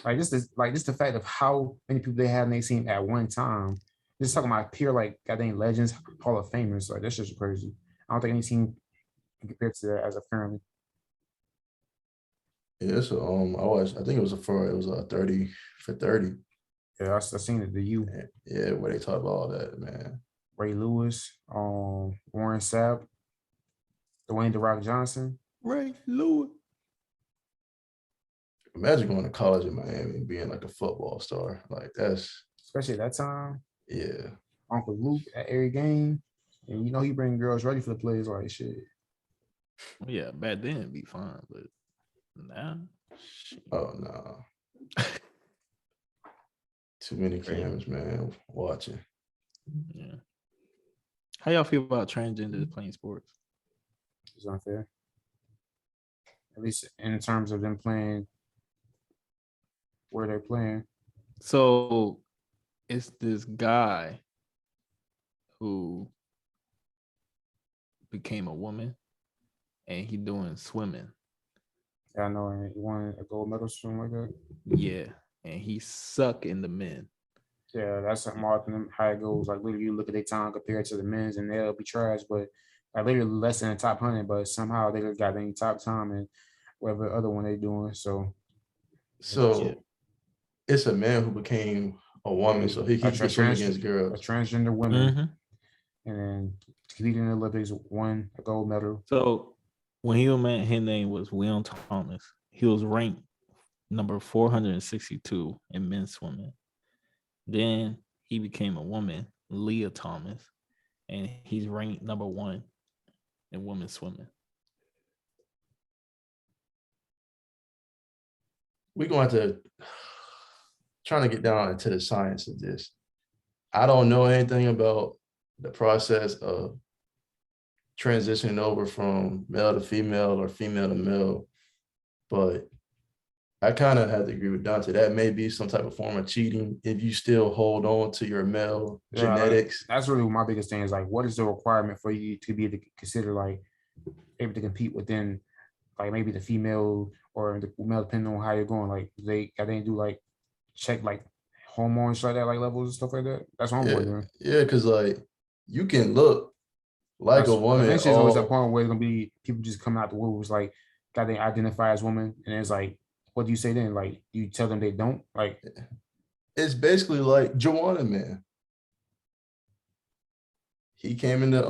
Like just the fact of how many people they had in their team at one time. Just talking about pure like goddamn legends, Hall of Famers. Like that's just crazy. I don't think any team can compare to that as a family. Yeah, so I watched. I think it was a 30 for 30. Yeah, I seen it. The U, Yeah, where they talk about all that, man. Ray Lewis, Warren Sapp, Dwayne The Rock Johnson. Ray Lewis. Imagine going to college in Miami and being like a football star. Like that's Especially at that time. yeah. Uncle Luke at every game. And he bring girls ready for the plays like shit. Yeah, back then it'd be fine, but now, shit. Oh no. Too many cams, man. Watching. Yeah. How y'all feel about transgenders playing sports? It's unfair. At least in terms of them playing where they're playing. So it's this guy who became a woman and he doing swimming. Yeah, I know, and he won a gold medal or something like that. Yeah. And he suck in the men. Yeah, that's more often how it goes. Like literally, you look at their time compared to the men's, and they'll be trash, but like literally less than the top 100. But somehow they got their top time and whatever other one they doing. So it's a man who became a woman, so he can swim against girls. A transgender woman, and then competing in the Olympics, won a gold medal. So when he was man, his name was William Thomas. He was ranked number 462 in men's swimming. Then he became a woman, Leah Thomas, and he's ranked number 1 in women's swimming. We're going to trying to get down into the science of this. I don't know anything about the process of transitioning over from male to female or female to male, but I kind of have to agree with Donte. That may be some type of form of cheating if you still hold on to your male genetics. That's really my biggest thing is like, what is the requirement for you to be able to consider like able to compete within like maybe the female or the male, depending on how you're going. Like they do like check like hormones like that, like levels and stuff like that. That's what I'm wondering. Yeah, because like you can look like a woman. Eventually, there's always a point where it's gonna be people just coming out the woodworks like, got they identify as woman, and it's like, what do you say then? Like, you tell them they don't? Like, it's basically like Joanna Man. He came into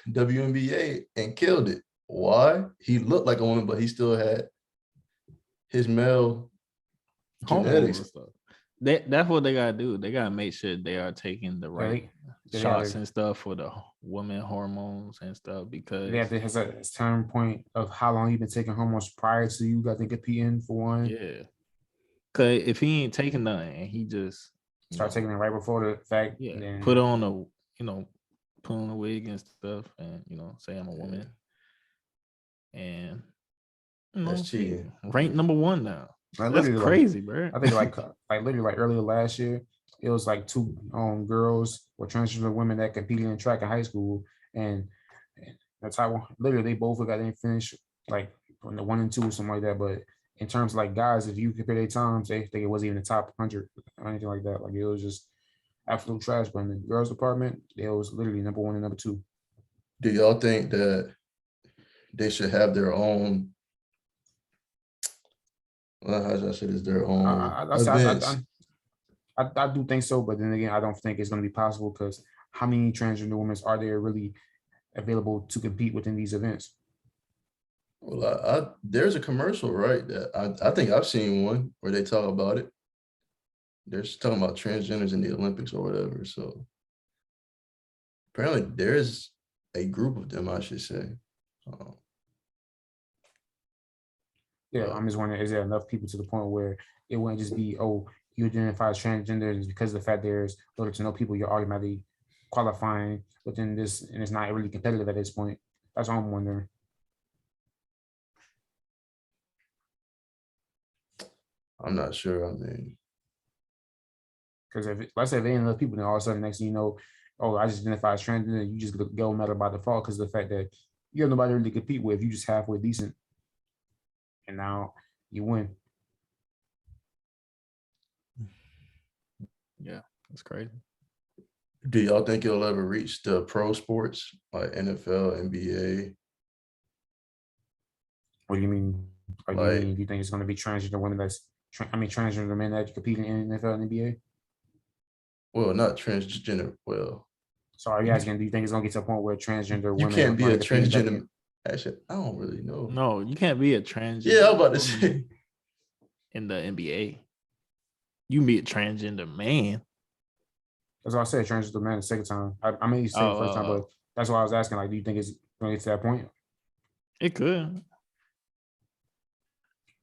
WNBA and killed it. Why? He looked like a woman, but he still had his male genetics. That's what they gotta do. They gotta make sure they are taking the right shots and stuff for the women hormones and stuff, because they have to have a turn point of how long you've been taking hormones prior to you got to competing for one. Yeah, because if he ain't taking nothing and he just start taking it right before the fact, then put on put on a wig and stuff, and say I'm a woman, and that's cheating. Ranked number 1 now. That's crazy, bro. I think like literally like earlier last year, it was like 2 girls or transgender women that competed in track in high school, and that's how literally they both got in finish like from the 1 and 2 or something like that. But in terms of like guys, if you compare their times, they think it wasn't even the top 100 or anything like that. Like it was just absolute trash. But in the girls department, it was literally number 1 and number 2. Do y'all think that they should have their own? Well, how should I say this? Their own events? I do think so, but then again, I don't think it's going to be possible because how many transgender women are there really available to compete within these events? Well, there's a commercial, right? That I think I've seen one where they talk about it. They're just talking about transgenders in the Olympics or whatever. So apparently there's a group of them, I should say. Yeah, I'm just wondering, is there enough people to the point where it wouldn't just be, oh, you identify as transgender, and because of the fact there's little to no people, you're automatically qualifying within this, and it's not really competitive at this point. That's what I'm wondering. I'm not sure. I mean, because if let's say if ain't enough people, then all of a sudden next thing you know, oh, I just identify as transgender, you just go medal by default because of the fact that you have nobody really to compete with if you just halfway decent. And now you win. Yeah, that's crazy. Do y'all think it'll ever reach the pro sports like NFL, NBA? What do you mean? Or Like, do you think it's going to be transgender women transgender men that compete in NFL and NBA? well, not transgender. Well, So are you asking, do you think it's going to get to a point where transgender you women can't be are a going to compete in transgender. Actually, I don't really know. No, you can't be a transgender. Yeah, I was about to woman say. in the NBA. You be a transgender man. That's why I said transgender man the second time. I mean, you said the first time, but that's why I was asking. Like, do you think it's going to get to that point? It could.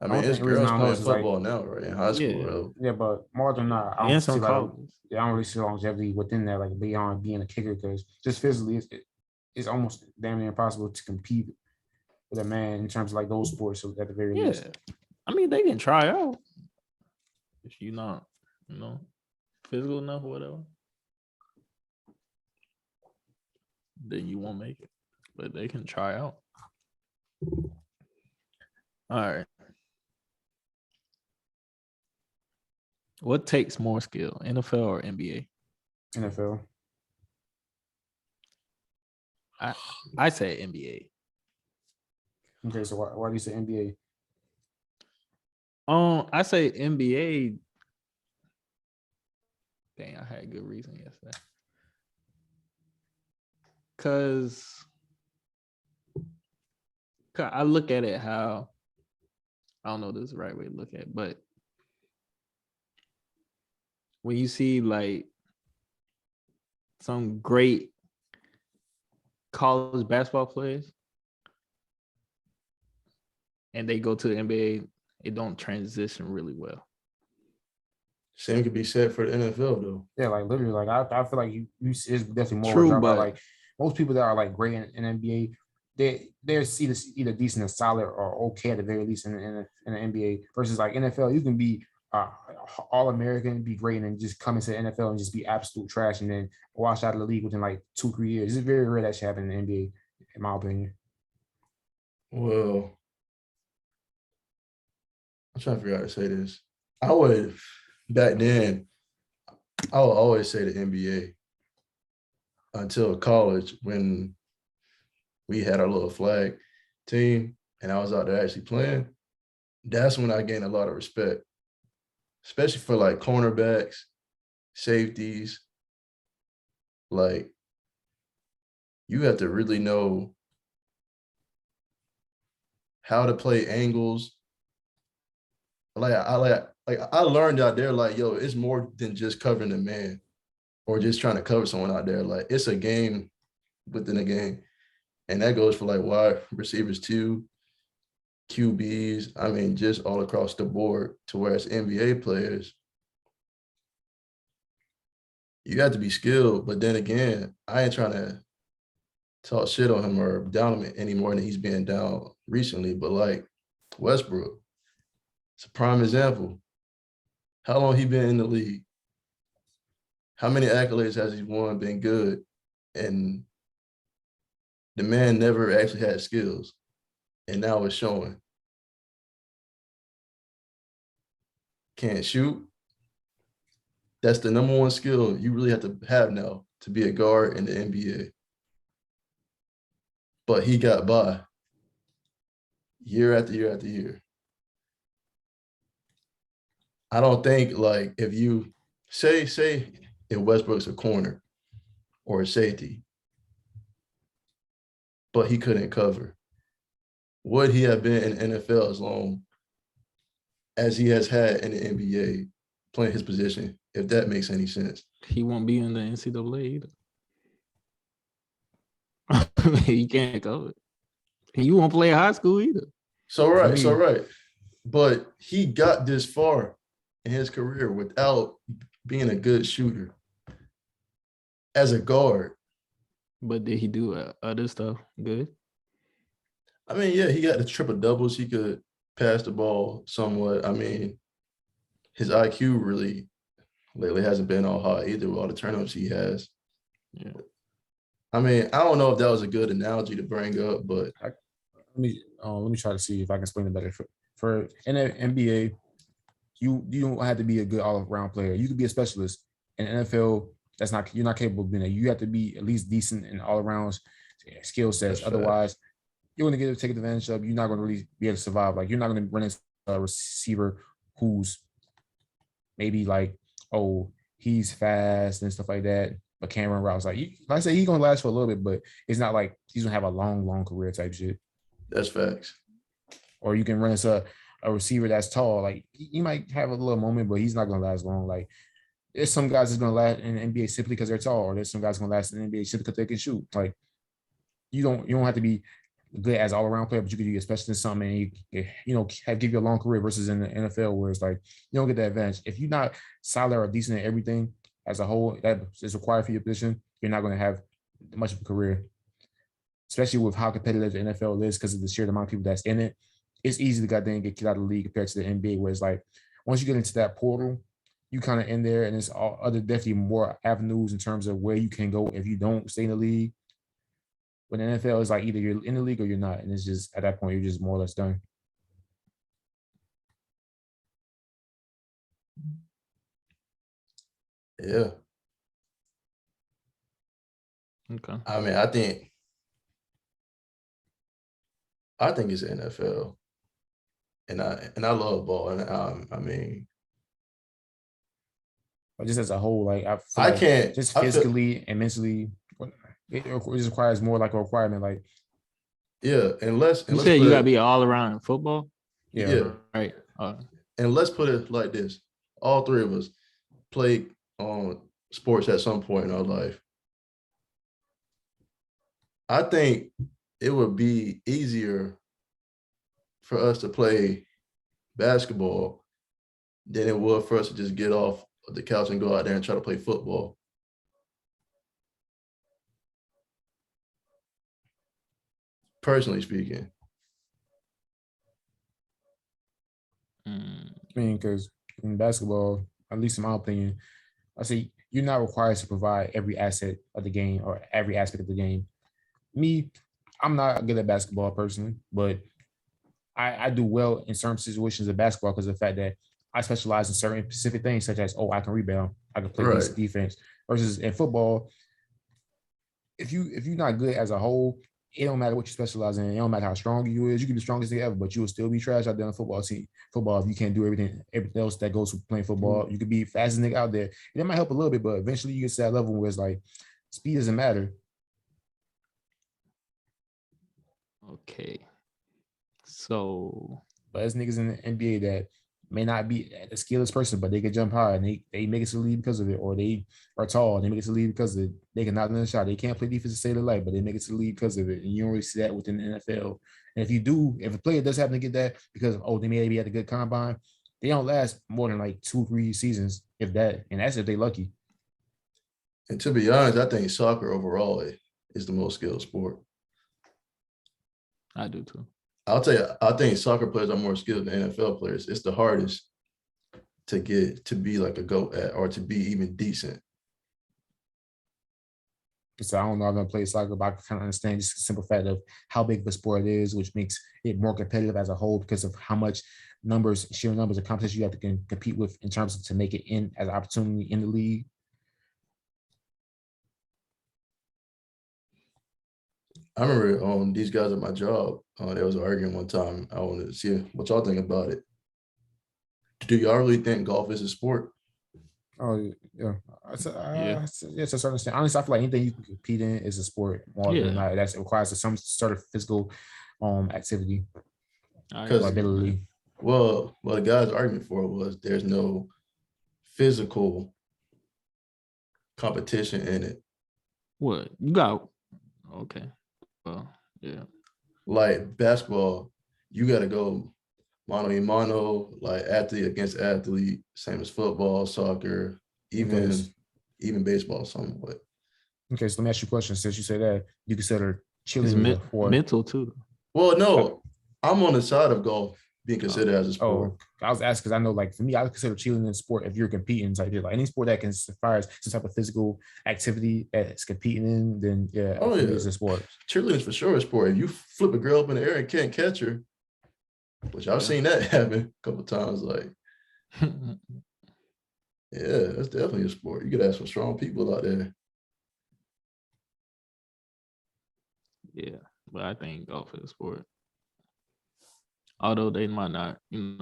I mean, it's The reason girls I know playing is like, football now, right? In high school, bro. yeah, but more than not, I And don't some see like, colleges. I don't really see longevity within that, like beyond being a kicker, because just physically, it's almost damn near impossible to compete with a man in terms of like those sports at the very least. I mean, they can try out if you're not, physical enough or whatever. Then you won't make it, but they can try out. All right. What takes more skill, NFL or NBA? NFL. I say NBA. Okay, so why do you say NBA? I say NBA. Dang, I had a good reason yesterday. Cause I look at it how I don't know if this is the right way to look at it, but when you see like some great college basketball players and they go to the NBA, it don't transition really well. Same could be said for the NFL though. Yeah, like literally, like I feel like you it's definitely more True, dropout. but Like most people that are like great in NBA, they're either decent or solid or okay at the very least in the NBA versus like NFL. You can be all American, be great, and then just come into the NFL and just be absolute trash and then wash out of the league within like 2-3 years. It's very rare that should happen in the NBA, in my opinion. Well, I'm trying to figure out how to say this. I would back then, I would always say the NBA until college when we had our little flag team and I was out there actually playing. That's when I gained a lot of respect, especially for like cornerbacks, safeties. Like, you have to really know how to play angles. I learned out there, like, yo, it's more than just covering a man or just trying to cover someone out there. Like, it's a game within a game. And that goes for like wide receivers too, QBs. I mean, just all across the board. To where as NBA players, you got to be skilled. But then again, I ain't trying to talk shit on him or down him any more than he's been down recently. But like Westbrook, it's a prime example. How long he been in the league? How many accolades has he won? Been good, and the man never actually had skills, and now it's showing. Can't shoot. That's the number one skill you really have to have now to be a guard in the NBA. But he got by year after year after year. I don't think, like, if you say if Westbrook's a corner or a safety, but he couldn't cover, would he have been in the NFL as long as he has had in the NBA playing his position, if that makes any sense? He won't be in the NCAA either. He can't cover it. You won't play high school either. So right. But he got this far in his career without being a good shooter as a guard. But did he do other stuff good? I mean, yeah, he got the triple doubles. He could pass the ball somewhat. I mean, his IQ really lately hasn't been all high either with all the turnovers he has. Yeah. I mean, I don't know if that was a good analogy to bring up, but let me try to see if I can explain it better. For in the NBA, you don't have to be a good all-around player. You could be a specialist. In NFL, you're not capable of being that. You have to be at least decent in all-around skill sets. That's Otherwise, you're going to get taken advantage of. You're not going to really be able to survive. Like, you're not going to run into a receiver who's maybe like, oh, he's fast and stuff like that, but can't run routes. Like I say, he's going to last for a little bit, but it's not like he's going to have a long career type shit. That's facts. Or you can run into a receiver that's tall. Like, he might have a little moment, but he's not going to last long. Like, there's some guys that's going to last in the NBA simply because they're tall, or there's some guys going to last in the NBA simply because they can shoot. Like, you don't have to be good as all around player, but you could be a specialist in something and give you a long career versus in the NFL where it's like you don't get that advantage. If you're not solid or decent at everything as a whole that is required for your position, you're not going to have much of a career. Especially with how competitive the NFL is because of the sheer amount of people that's in it. It's easy to goddamn get kicked out of the league compared to the NBA, where it's like once you get into that portal, you kind of in there, and it's all other definitely more avenues in terms of where you can go if you don't stay in the league. But the NFL is like either you're in the league or you're not, and it's just at that point you're just more or less done. Yeah. Okay. I mean, I think it's the NFL, and I love ball, and I mean, But just as a whole, like I feel I like can't just I feel- physically and mentally, it just requires more like a requirement. Like, yeah, and let's You said you gotta be all around in football, yeah. right? And let's put it like this: all three of us played sports at some point in our life. I think it would be easier for us to play basketball than it would for us to just get off the couch and go out there and try to play football. Personally speaking. I mean, because in basketball, at least in my opinion, I say you're not required to provide every asset of the game or every aspect of the game. Me, I'm not good at basketball personally, but I do well in certain situations of basketball because of the fact that I specialize in certain specific things, such as, I can rebound, I can play decent defense. Versus in football, if you're not good as a whole, it don't matter what you specialize in. It don't matter how strong you is. You can be the strongest thing ever, but you will still be trash out there on the football team. Football, if you can't do everything else that goes with playing football, you could be fastest nigga out there. And it might help a little bit, but eventually you get to that level where it's like speed doesn't matter. Okay. So, but there's niggas in the NBA that may not be a skilled person, but they can jump high and they make it to the league because of it, or they are tall and they make it to the league because of it. They can knock down the shot. They can't play defense to save their life, but they make it to the league because of it. And you don't really see that within the NFL. And if a player does happen to get that because they maybe had a good combine, they don't last more than like 2-3 seasons, if that, and that's if they lucky. And to be honest, I think soccer overall is the most skilled sport. I do too. I'll tell you, I think soccer players are more skilled than NFL players. It's the hardest to get to be like a GOAT at, or to be even decent. So I don't know, I've never played soccer, but I can kind of understand just the simple fact of how big of a sport it is, which makes it more competitive as a whole because of how much sheer numbers of competition you have to compete with in terms of to make it in as an opportunity in the league. I remember these guys at my job, they was arguing one time. I wanted to see what y'all think about it. Do y'all really think golf is a sport? Oh, yeah. Yes, to a certain extent. Honestly, I feel like anything you can compete in is a sport more than not. That requires some sort of physical activity. Ability. Well, the guy's argument for it was there's no physical competition in it. What? You got okay. Well, yeah. Like basketball, you got to go mano a mano, like athlete against athlete, same as football, soccer, even baseball somewhat. Okay, so let me ask you a question. Since you say that, you consider cheerleading mental too. Well, no, I'm on the side of golf being considered as a sport. I was asking because I know, like, for me, I consider cheerleading a sport if you're competing. Like any sport that can requires some type of physical activity that's competing in, then it's a sport. Cheerleading is for sure a sport. If you flip a girl up in the air and can't catch her, which I've seen that happen a couple of times, like, that's definitely a sport. You could have some strong people out there. Yeah, but I think golf is a sport. Although they might not, be.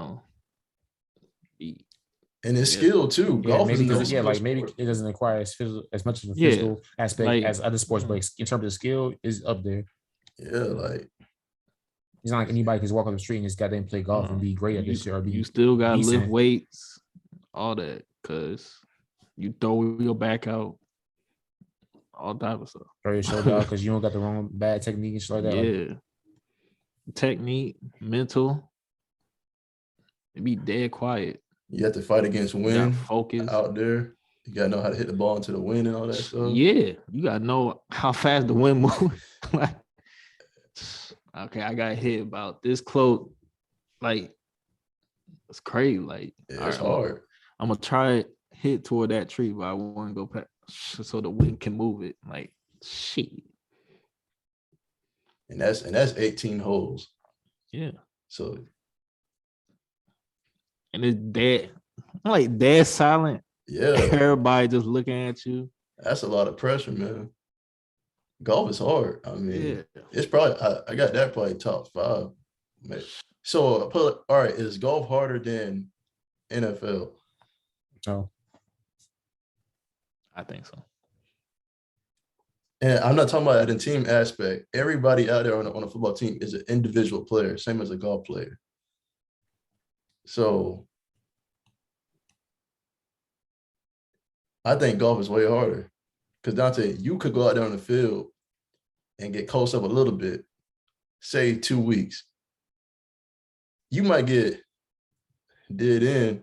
And it's Yeah. skill too. Yeah, Golf maybe is a like skill maybe sport. it doesn't require as much of a Yeah, physical aspect like, as other sports, but in terms of skill, is up there. Yeah, like It's not like anybody can just walk on the street and just goddamn play golf and be great at this shit or be you still gotta lift decent. weights, all that, because you throw your back out, all type of stuff. throw your shoulder out because you don't got the wrong bad technique and shit like that. Yeah, Like, technique, mental. It be dead quiet. you have to fight against You wind got focus. out there. You gotta know how to hit the ball into the wind and all that stuff. Yeah, you gotta know how fast the wind moves. Like, okay, I got hit about this close. Like, it's crazy. Like, Yeah, it's all right, hard. I'm gonna try it, hit toward that tree, but I want to go past so the wind can move it. Like, shit. And that's 18 holes. Yeah. So And it's dead. Like, dead silent. yeah, Everybody just looking at you. that's a lot of pressure, man. Golf is hard. I mean, Yeah. it's probably I got that probably top 5. Man. So all right, is golf harder than NFL? so I think so. And I'm not talking about the team aspect. Everybody out there on a football team is an individual player, same as a golf player. So I think golf is way harder. Because Donte, you could go out there on the field and get close up a little bit, say 2 weeks. You might get dead in,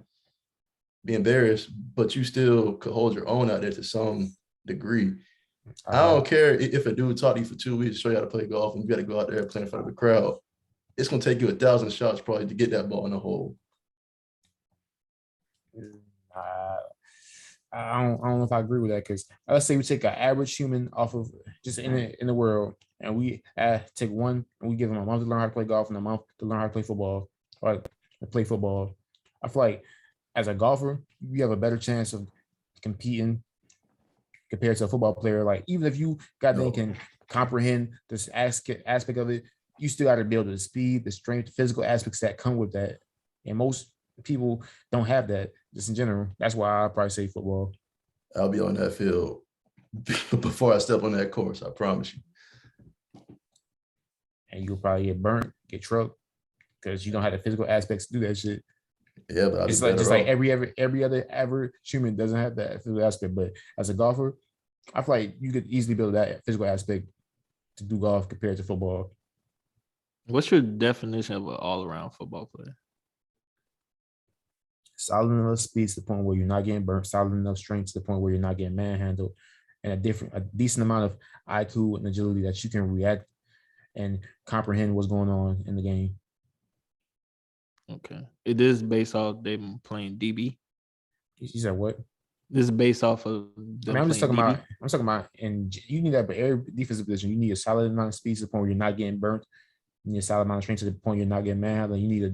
be embarrassed, but you still could hold your own out there to some degree. I don't care if a dude taught you for 2 weeks to show you how to play golf and you got to go out there and play in front of a crowd. It's going to take you 1,000 shots probably to get that ball in the hole. I don't know if I agree with that because let's say we take an average human off of just in the world and we take one and we give them a month to learn how to play golf and a month to learn how to play football or to play football. I feel like as a golfer, you have a better chance of competing compared to a football player. Like even if you can comprehend this aspect of it, you still got to build the speed, the strength, the physical aspects that come with that. And most people don't have that just in general. That's why I probably say football. I'll be on that field before I step on that course. I promise you. And you'll probably get burnt, get trucked because you don't have the physical aspects to do that shit. Yeah, but it's like just like every other average human doesn't have that physical aspect. But as a golfer, I feel like you could easily build that physical aspect to do golf compared to football. What's your definition of an all-around football player? Solid enough speed to the point where you're not getting burnt, solid enough strength to the point where you're not getting manhandled, and a decent amount of IQ and agility that you can react and comprehend what's going on in the game. Okay. It is based off them playing DB. You said what? This is based off of them I'm just talking DB. about, and you need that, but every defensive position, you need a solid amount of speed to the point where you're not getting burnt. You need a solid amount of strength to the point you're not getting manhandled. You need a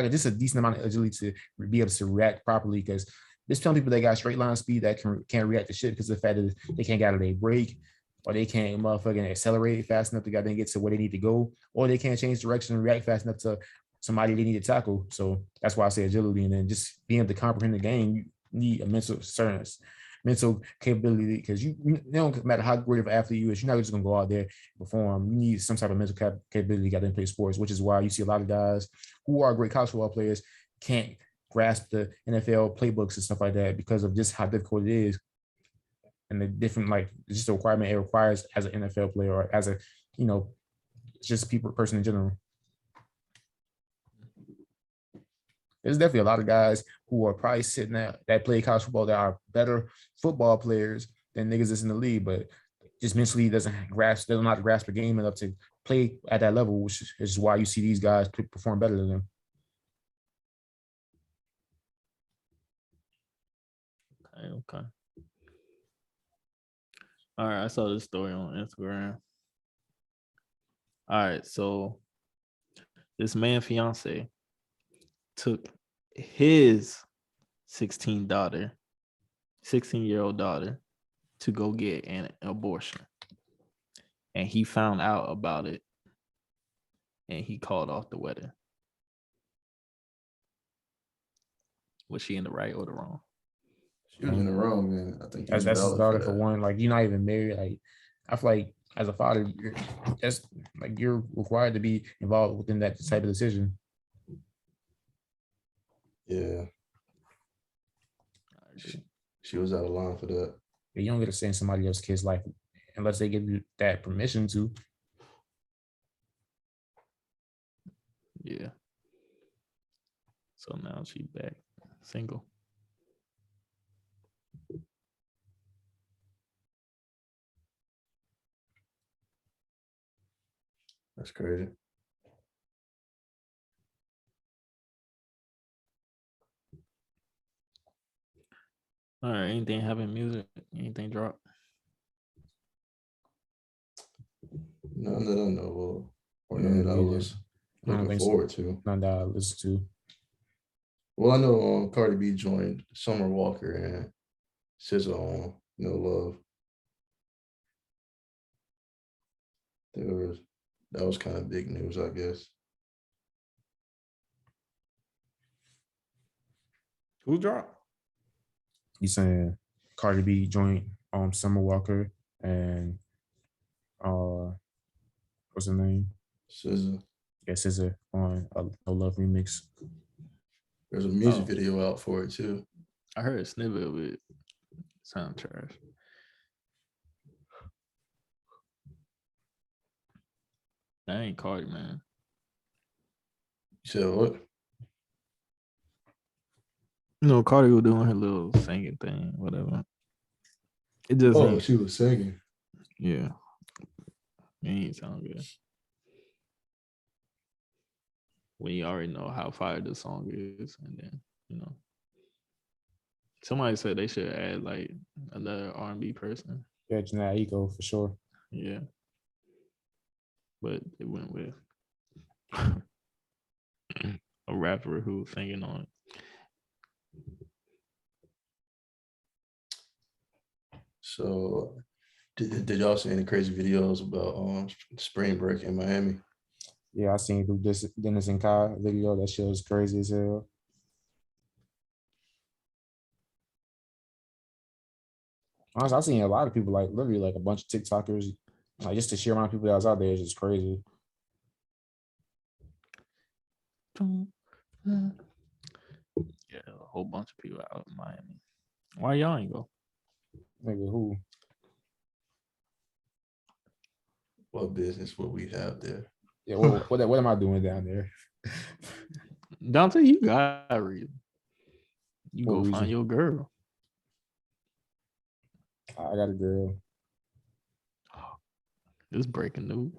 just a decent amount of agility to be able to react properly. Because there's some people that got straight line speed that can't react to shit because of the fact that they can't get out of their break, or they can't motherfucking accelerate fast enough to get to where they need to go, or they can't change direction and react fast enough to somebody they need to tackle. So that's why I say agility, and then just being able to comprehend the game. You need a mental capability because you don't matter how great of an athlete you is, you're not just gonna go out there and perform. You need some type of mental capability to get in play sports, which is why you see a lot of guys who are great college football players can't grasp the NFL playbooks and stuff like that because of just how difficult it is and the different just the requirement it requires as an NFL player or as a just person in general. There's definitely a lot of guys who are probably sitting there that play college football that are better football players than niggas that's in the league, but just mentally doesn't know how to grasp the game enough to play at that level, which is why you see these guys perform better than them. Okay. All right, I saw this story on Instagram. All right, so this man's fiance took his 16-year-old daughter to go get an abortion. And he found out about it and he called off the wedding. Was she in the right or the wrong? She was in the wrong, man. I think That's his valid daughter for for that. one. Like, you're not even married. Like, I feel like as a father, you're required to be involved within that type of decision. Yeah. She was out of line for that. You don't get to say in somebody else's kid's life unless they give you that permission to. Yeah. So now she back single. That's crazy. All right. Anything happen? Music? Anything drop? None that I know of, or Yeah, none that I neither. was I don't looking think so. forward to. None that I listen to. Well, I know Cardi B joined Summer Walker and SZA on No Love. That was kind of big news, I guess. Who dropped? You saying Cardi B joint Summer Walker and what's her name? SZA. Yeah, SZA on a No Love remix. There's a music video out for it too. I heard a snippet of it. Sound trash. That ain't Cardi, man. You said what? No, Cardi was doing her little singing thing, whatever. It just ain't. She was singing. Yeah. It ain't sound good. When you already know how fire the song is, and then, somebody said they should add like another R&B person. Yeah, Janae Ego for sure. Yeah. But it went with a rapper who was singing on it. So, did y'all see any crazy videos about spring break in Miami? Yeah, I seen Dennis and Kai video. That shit was crazy as hell. Honestly, I've seen a lot of people, like literally like a bunch of TikTokers, like just the sheer amount of people that was out there is just crazy. Yeah, a whole bunch of people out in Miami. Why y'all ain't go? Nigga, who? What business would we have there? Yeah, what am I doing down there? Donte, you got a reason. You What go reason? find your girl. I got a girl. This breaking news.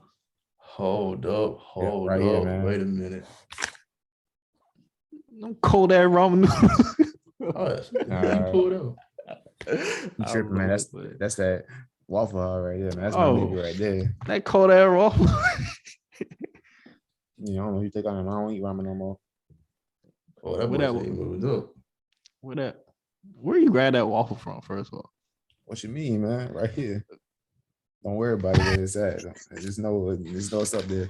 Hold up. Right here, man. Wait a minute. No cold air ramen noodles. Oh, that's pulled up. You tripping, man. That's that Waffle House right there, man. That's my baby right there. That cold air waffle. I don't know who you take on him. I don't eat ramen no more. Oh, that boy moved up. Where you grab that waffle from, first of all? What you mean, man? Right here. Don't worry about it where it's at. Just know it's up there.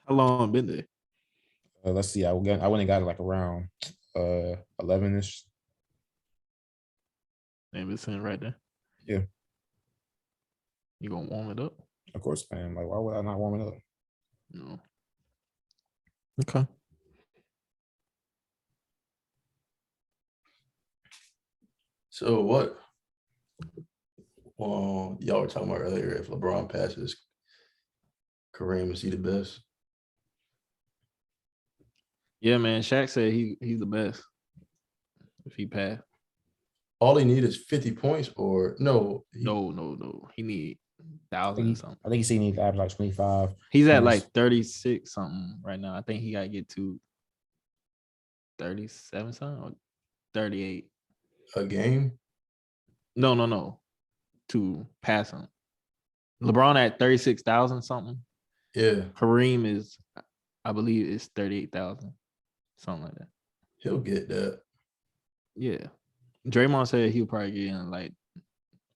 How long been there? Let's see. I went and got it like around 11ish. And it's sitting right there. Yeah. You gonna warm it up? Of course, man. Like, why would I not warm it up? No. Okay. So what? Y'all were talking about earlier, if LeBron passes Kareem, is he the best? Yeah, man. Shaq said he's the best if he passed. All he needs is 50 points, or no? No. He need 1,000 something. I think he said he needs to average like 25. He's at like 36 something right now. I think he got to get to 37 something or 38. A game? No. To pass him. LeBron at 36,000 something. Yeah. Kareem is, I believe, is 38,000, something like that. He'll get that. Yeah. Draymond said he'll probably get in like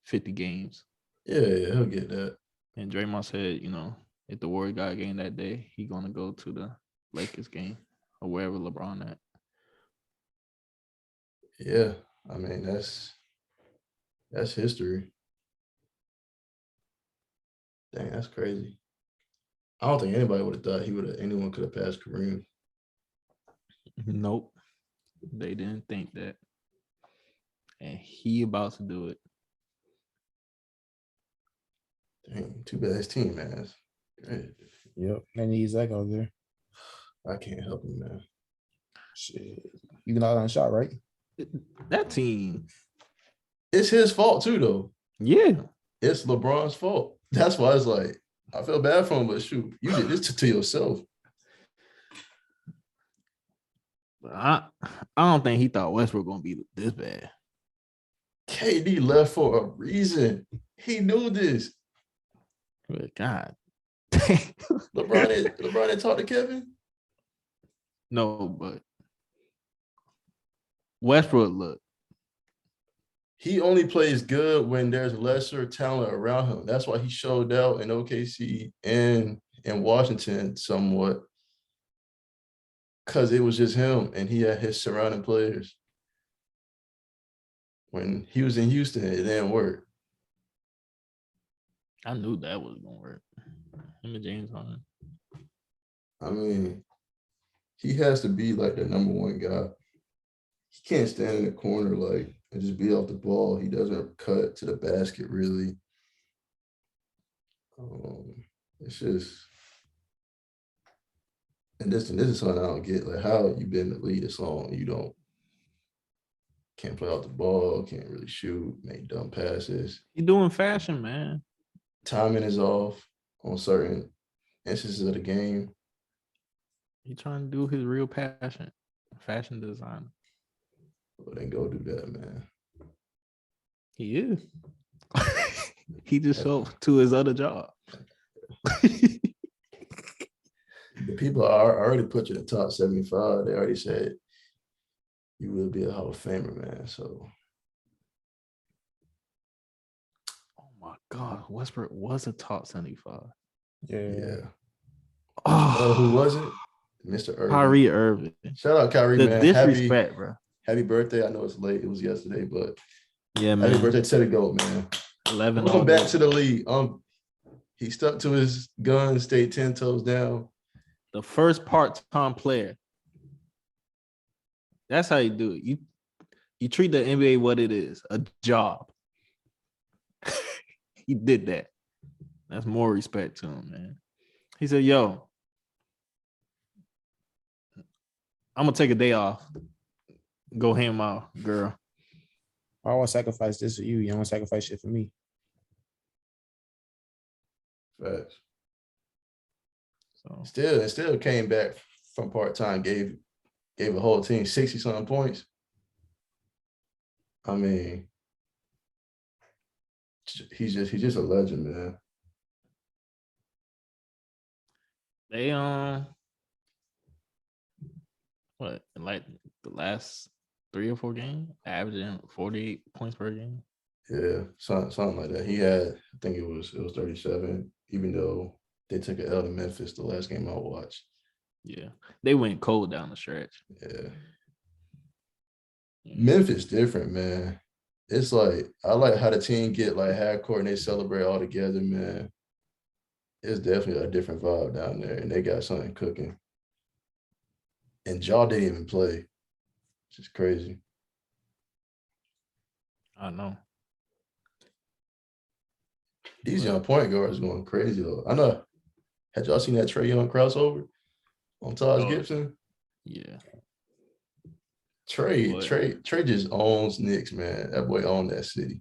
50 games. Yeah, he'll get that. And Draymond said, If the Warriors got a game that day, he gonna go to the Lakers game or wherever LeBron at. Yeah, I mean that's history. Dang, that's crazy. I don't think anybody would have thought anyone could have passed Kareem. Nope, they didn't think that, and he about to do it. Dang, too bad his team, man. Yep. They need Zach out there. I can't help him, man. Shit. You can out on shot, right? That team, It's his fault too, though. yeah. It's LeBron's fault. That's why it's like I feel bad for him, but shoot, you did this to yourself. I don't think he thought Westbrook gonna be this bad. KD left for a reason. He knew this. But God, LeBron had talked to Kevin. no, but Westbrook, look, He only plays good when there's lesser talent around him. That's why he showed out in OKC and in Washington somewhat, because it was just him and he had his surrounding players. When he was in Houston, it didn't work. I knew that was gonna work. Him and James Harden. I mean, he has to be like the number one guy. He can't stand in the corner like and just beat off the ball. He doesn't cut to the basket really. It's just, and this is something I don't get. Like, how you been in the league this long and you can't play off the ball, can't really shoot, make dumb passes. He doing fashion, man. Timing is off on certain instances of the game. He trying to do his real passion, fashion design. Well, then go do that, man. He is. He just showed to his other job. The people are already put you in the top 75. They already said you will be a Hall of Famer, man. So, Oh my God, Westbrook was a top 75. yeah. Oh, Who was it? Mr. Irving. Kyrie Irving. Shout out Kyrie, The man. disrespect, bro. Happy birthday. I know it's late. It was yesterday, but Yeah, man. happy birthday to the GOAT, man. 11. Welcome back to the league. He stuck to his gun, stayed 10 toes down. The first part-time player. That's how you do it. You treat the NBA what it is, a job. He did that. That's more respect to him, man. He said, yo, I'm going to take a day off. Go hang my girl. I want to sacrifice this for you. You don't want to sacrifice shit for me. Facts. So Still came back from part-time, gave a whole team 60-something points. I mean, he's just a legend, man. they what, like the last 3 or 4 games, averaging 48 points per game. Yeah, something like that. He had, I think it was 37, even though they took an L to Memphis the last game I watched. Yeah, they went cold down the stretch. Yeah. Memphis different, man. It's like, I like how the team get like half court and they celebrate all together, man. It's definitely a different vibe down there, and they got something cooking. And Jaw didn't even play, which is crazy. I know. These young point guards going crazy though. I know. Had y'all seen that Trae Young crossover on Taj Gibson? Yeah. Trae just owns Knicks, man. That boy owned that city.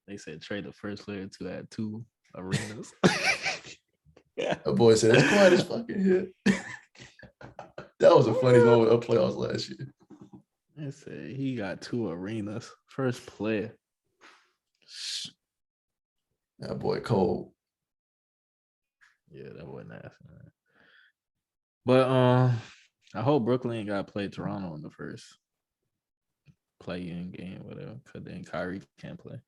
They said Trae the first player to have 2 arenas. That boy said it's quiet as fucking here. That was the funniest moment of playoffs last year. They said he got 2 arenas. First player. That boy cold. Yeah, that wasn't nasty, man. But I hope Brooklyn got to play Toronto in the first play-in game, whatever, because then Kyrie can't play.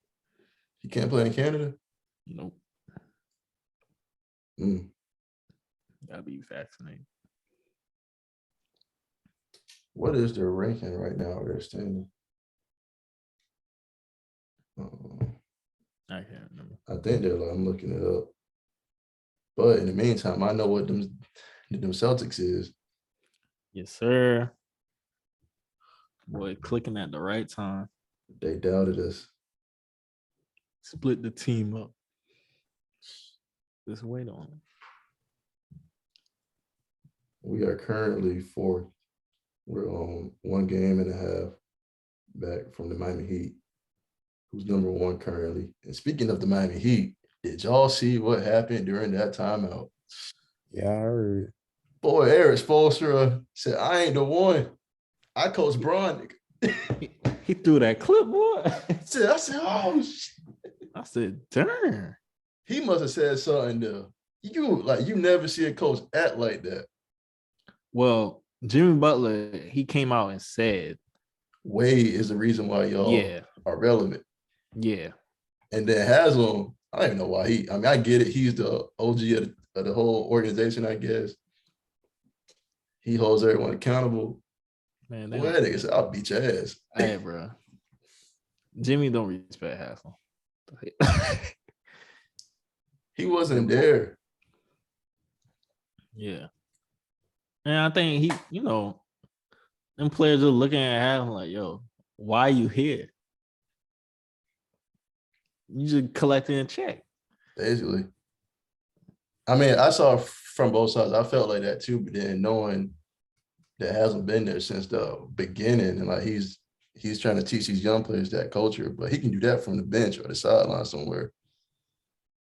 He can't play in Canada? Nope. Gotta be vaccinated. What is their ranking right now? Their standing? I can't remember. I think they're like, I'm looking it up. But in the meantime, I know what them Celtics is. Yes, sir. Boy, clicking at the right time. They doubted us. Split the team up. Just wait on it. We are currently fourth. We're on 1.5 games back from the Miami Heat, who's number one currently. And speaking of the Miami Heat, did y'all see what happened during that timeout? Yeah, I heard. Boy, Eric Spoelstra said, I ain't the one. I coach Bron. He threw that clipboard. I said, oh, shit. I said, darn. He must have said something to you never see a coach act like that. Well, Jimmy Butler, he came out and said, Wade is the reason why y'all are relevant. Yeah. And then Haslam, I don't even know why I get it. He's the OG of the whole organization, I guess. He holds everyone accountable. Man, Boy, that nigga said, I'll beat your ass. Hey, bro. Jimmy don't respect Haslam. He wasn't there. Yeah. And I think he, them players are looking at Haslam like, yo, why you here? You just collecting a check. Basically. I mean, I saw from both sides. I felt like that too, but then knowing that hasn't been there since the beginning, and like he's trying to teach these young players that culture, but he can do that from the bench or the sideline somewhere.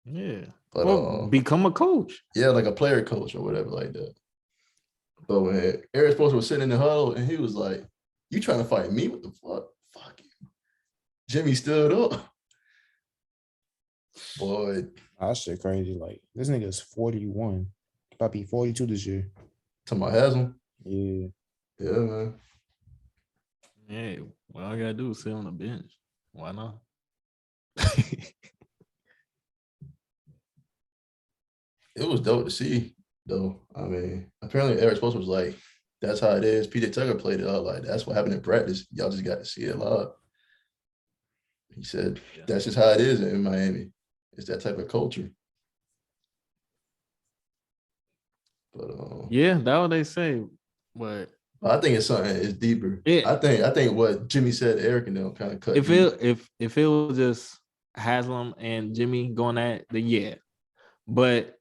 Yeah. But well, become a coach. Yeah, like a player coach or whatever like that. But when Eric Spoelstra was sitting in the huddle and he was like, you trying to fight me? What the fuck? Fuck you. Jimmy stood up. Boy. That shit crazy. Like, this nigga's 41. About to be 42 this year. Talking about Haslam? Yeah. Yeah, man. Hey, well, all I gotta do is sit on the bench. Why not? It was dope to see, though. I mean, apparently Eric Spoelstra was like, that's how it is. PJ Tucker played it out like that's what happened in practice. Y'all just got to see it live. He said, that's just how it is in Miami. It's that type of culture. But yeah, that's what they say. But I think it's something. It's deeper. I think what Jimmy said, Eric and them kind of cut. If it was just Haslam and Jimmy going at the but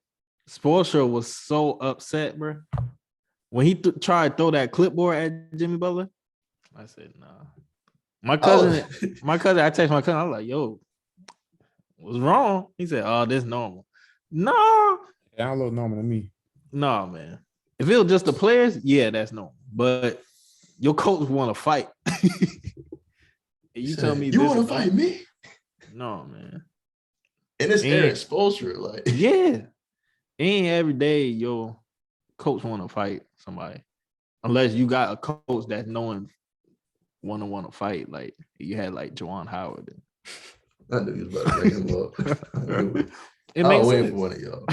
Spoelstra was so upset, bro. When he tried to throw that clipboard at Jimmy Butler, I said, nah. I texted my cousin, I was like, yo, what's wrong? He said, oh, this normal. No. Yeah, I look normal to me. No, man. If it was just the players, that's normal. But your coach want to fight. You tell me you want to fight me? No, man. And it's Eric Spoelstra, like it ain't every day your coach want to fight somebody, unless you got a coach that's knowing want to fight. Like you had like Juwan Howard. I knew he was about to bring him up. It makes sense. For one of y'all.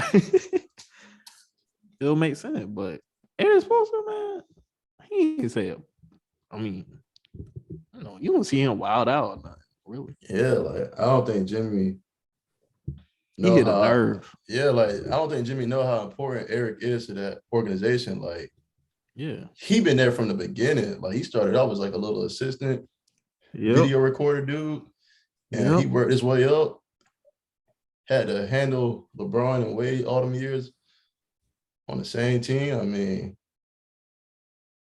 It'll make sense, but Eric Spoelstra, man, he can say it. I mean, you don't see him wild out or nothing, really. Yeah, like I don't think Jimmy. He hit a nerve. Yeah, like I don't think Jimmy know how important Eric is to that organization. Like, he been there from the beginning. Like he started off as like a little assistant, video recorder dude, and he worked his way up. Had to handle LeBron and Wade all them years on the same team. I mean,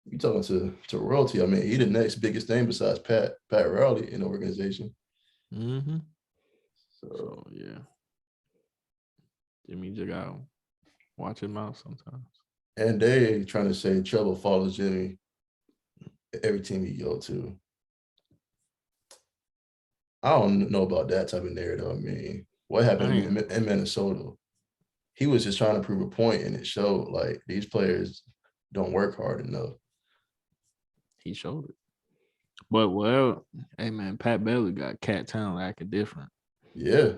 you talking to royalty. I mean, he the next biggest thing besides Pat Riley in the organization. Mm-hmm. So yeah. Jimmy just gotta watch him out sometimes. And they trying to say trouble follows Jimmy every team he go to. I don't know about that type of narrative. I mean, what happened in Minnesota? He was just trying to prove a point, and it showed like these players don't work hard enough. He showed it. But hey man, Pat Bailey got cat talent acting different. Yeah.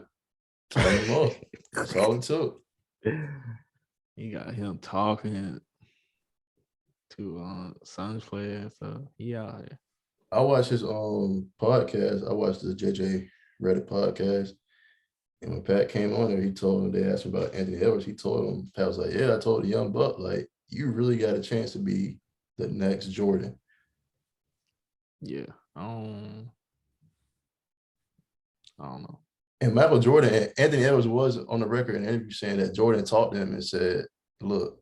Turn him up. That's all it took. He got him talking to Suns players. So he out here. I watched his podcast. I watched the JJ Reddit podcast. And when Pat came on there, he told him, they asked him about Anthony Edwards. He told him, Pat was like, yeah, I told the young buck, like, you really got a chance to be the next Jordan. Yeah. I don't know. And Michael Jordan, Anthony Edwards was on the record in an interview saying that Jordan talked to him and said, look,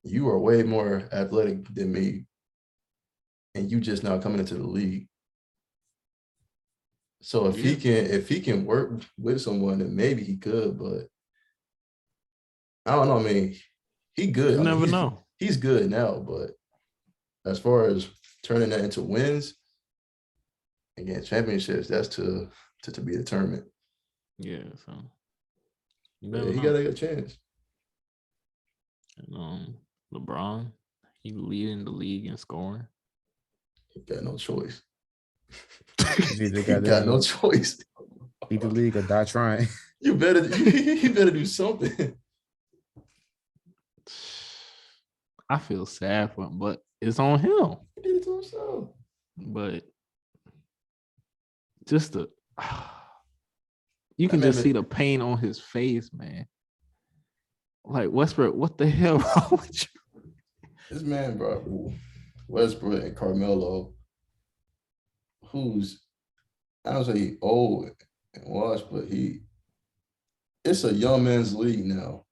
you are way more athletic than me, and you just now coming into the league. So if he can work with someone, then maybe he could, but I don't know. I mean, he good. You never know. He's good now, but as far as turning that into wins and getting championships, that's to be determined. Yeah, so He got a good chance. And, LeBron, he leading the league in scoring. He got no choice. He got no choice. Lead the league or die trying. You better do something. I feel sad for him, but it's on him. He did it to himself. But just you can just see the pain on his face, man. Like, Westbrook, what the hell wrong with you? This man, bro, Westbrook and Carmelo, who's, I don't say old and washed, but it's a young man's league now.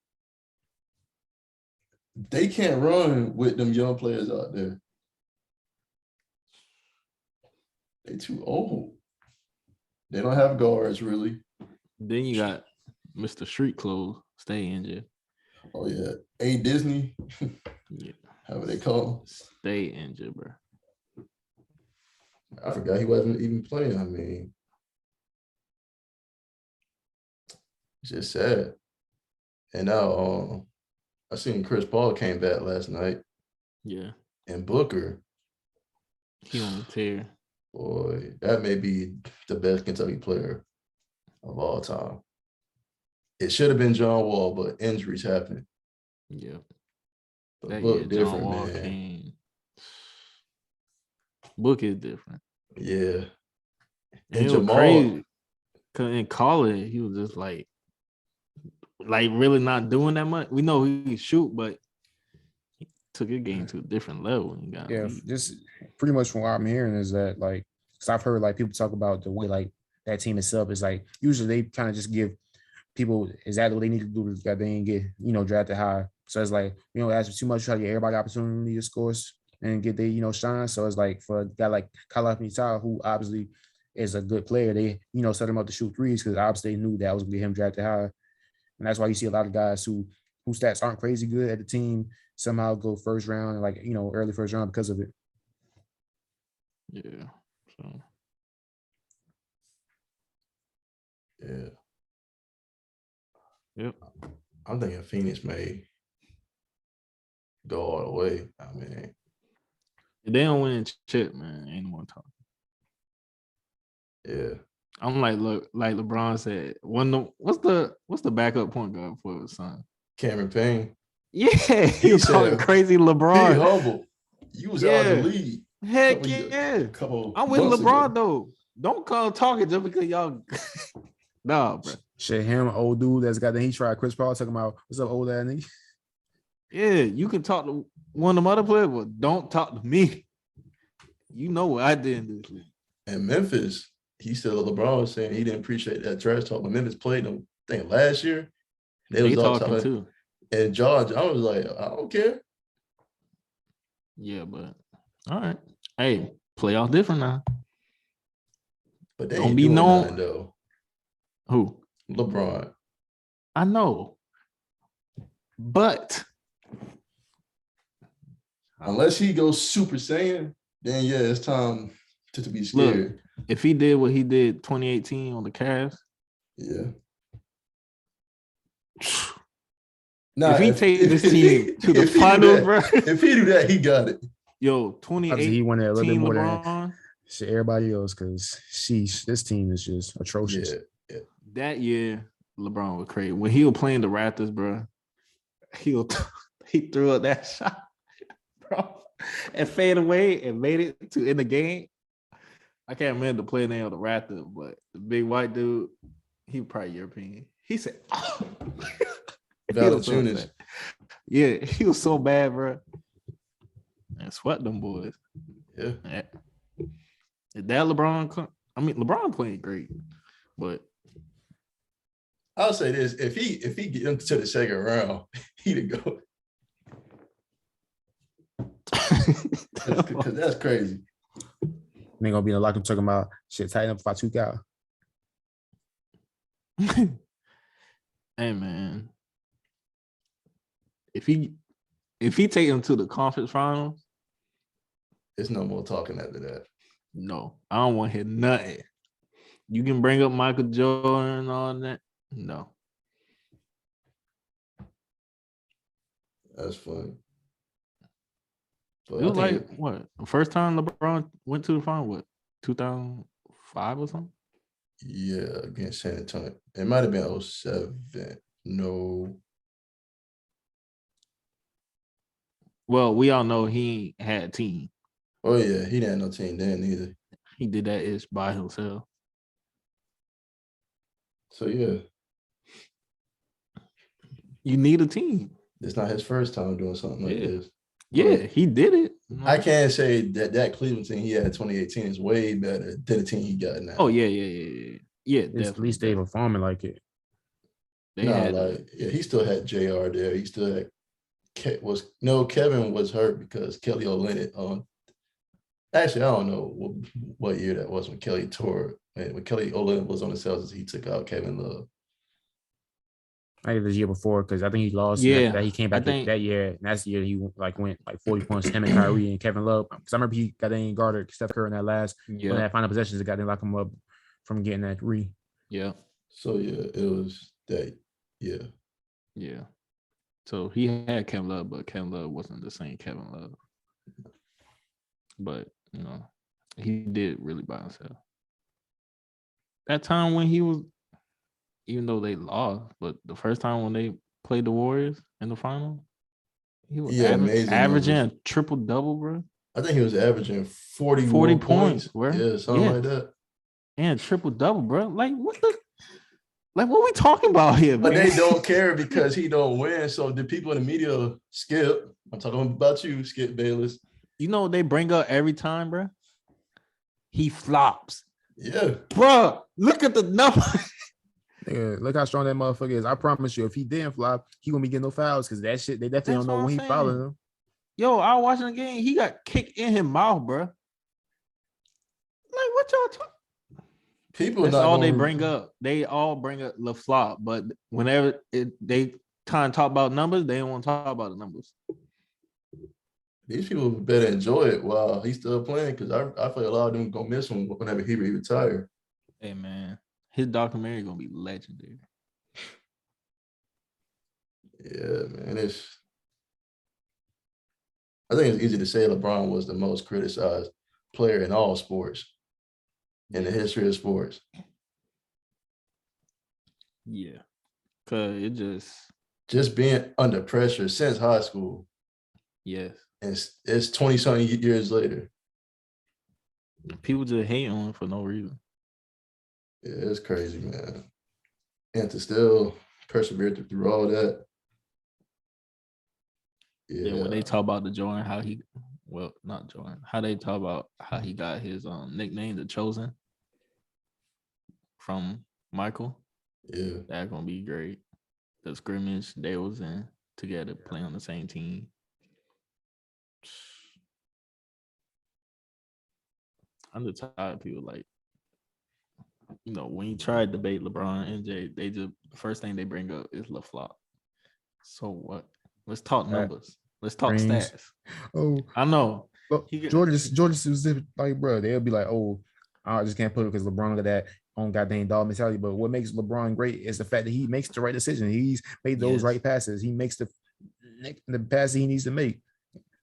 They can't run with them young players out there. They too old. They don't have guards, really. Then you got Mr. Street Clothes, stay injured. Oh, yeah. A Disney. Yeah. However they call him. Stay injured, bro. I forgot he wasn't even playing. I mean, it's just sad. And now I seen Chris Paul came back last night. Yeah. And Booker. He on the tear. Boy, that may be the best Kentucky player of all time. It should have been John Wall, but injuries happen. Yeah. But That Book year, different, John Wall man. came. Book is different. Yeah. And it was Jamal, crazy. In college, he was just like really not doing that much. We know he can shoot, but he took his game to a different level. And got just pretty much from what I'm hearing is that, like, because I've heard like people talk about the way like that team itself is like usually they kind of just give people exactly what they need to do to get they ain't get drafted high. So it's like ask for too much, try to get everybody opportunity to score and get their shine. So it's like for a guy like Kyle Mitchell, who obviously is a good player, they set him up to shoot threes because obviously they knew that was gonna get him drafted high. And that's why you see a lot of guys whose stats aren't crazy good at the team somehow go first round and early first round because of it. Yeah. So. Yeah. Yep. I'm thinking Phoenix may go all the way. I mean, if they don't win chip, man, ain't no more talking. Yeah. I'm like LeBron said, what's the backup point guard for his son? Cameron Payne. Yeah, he was calling crazy LeBron. Be humble. You was out of the league. Heck yeah. I'm with LeBron though. Don't come talking just because y'all. Nah, bro. Shit, him, old dude that's got the he tried Chris Paul talking about what's up, old ass nigga. Yeah, you can talk to one of them other players, but don't talk to me. You know what I did in this league. And Memphis, he said LeBron was saying he didn't appreciate that trash talk when Memphis played them. I think last year they was all talking too. And George, I was like, I don't care. Yeah, but all right. Hey, playoff different now. But they don't ain't be doing known nothing, though. Who? LeBron. I know. But unless he goes Super Saiyan, then yeah, it's time to be scared. Look, if he did what he did 2018 on the Cavs, yeah. Nah, if he take this team to the finals, bro. If he do that, he got it. Yo, 2018 he won it a little bit more LeBron, than everybody else because this team is just atrocious. Yeah. That year, LeBron was crazy. When he was playing the Raptors, bro, he threw up that shot, bro, and fade away and made it to in the game. I can't remember the player name of the Raptor, but the big white dude, he probably European. He said, oh. Valanciunas. Yeah, he was so bad, bro. And sweat them boys. Yeah. Is that LeBron? I mean, LeBron playing great, but I'll say this: if he get into the second round, he'd go. Because that's crazy. They gonna be in the locker room talking about shit. Tighten up if I 2K. Hey man, if he take him to the conference finals, there's no more talking after that. No, I don't want to hear nothing. You can bring up Michael Jordan and all that. No. That's funny. It was like what? The first time LeBron went to the final, what? 2005 or something? Yeah, against San Antonio. It might have been 07. No. Well, we all know he had a team. Oh yeah, he didn't have no team then either. He did that ish by himself. So yeah. You need a team. It's not his first time doing something like this. Yeah, he did it. I can't say that Cleveland team he had in 2018 is way better than the team he got now. Oh yeah. At least they performing like it. He still had JR there. He still had Kevin was hurt because Kelly Olynyk on. Actually, I don't know what year that was when Kelly tore. When Kelly Olynyk was on the Celtics, he took out Kevin Love. I think it was the year before because I think he lost. Yeah, that he came back that year. And that's the year he went 40 points. Him and Kyrie and Kevin Love. Because I remember he got in guarded Steph Curry in that last one of that final possessions. It got in lock him up from getting that three. Yeah. So yeah, it was that. Yeah. Yeah. So he had Kevin Love, but Kevin Love wasn't the same Kevin Love. But he did really by himself. That time when he was. Even though they lost, but the first time when they played the Warriors in the final, he was averaging a triple-double, bro. I think he was averaging 40 points, bro. Yeah, something like that. And triple-double, bro. Like, what we talking about here, But man? they don't care because he don't win. So the people in the media, Skip, I'm talking about you, Skip Bayless. You know what they bring up every time, bro? He flops. Yeah. Bro, look at the number. Yeah, look how strong that motherfucker is. I promise you, if he didn't flop, he gonna be getting no fouls because that shit, they definitely don't know when he fouling him. Yo, I was watching the game. He got kicked in his mouth, bro. Like, what y'all talking? People That's all they bring up. They all bring up the flop, but whenever they kind of talk about numbers, they don't want to talk about the numbers. These people better enjoy it while he's still playing because I feel like a lot of them gonna miss him whenever he retire. Hey man. His documentary gonna be legendary. Yeah, man. I think it's easy to say LeBron was the most criticized player in all sports in the history of sports. Yeah, cause it just being under pressure since high school. Yes, and it's 20-something years later. People just hate on him for no reason. Yeah, it's crazy, man. And to still persevere through all that. Yeah. And when they talk about the Jordan, how they talk about how he got his nickname, The Chosen, from Michael. Yeah. That's gonna be great. The scrimmage they was in together, playing on the same team. I'm just tired of people like, when you try to debate LeBron and MJ, they just first thing they bring up is LaFleur. So what? Let's talk numbers. Let's talk stats. Oh, I know. Georgia was like, bro, they'll be like, oh, I just can't put it because LeBron got that on goddamn dog mentality. But what makes LeBron great is the fact that he makes the right decision. He's made those right passes. He makes the passes he needs to make.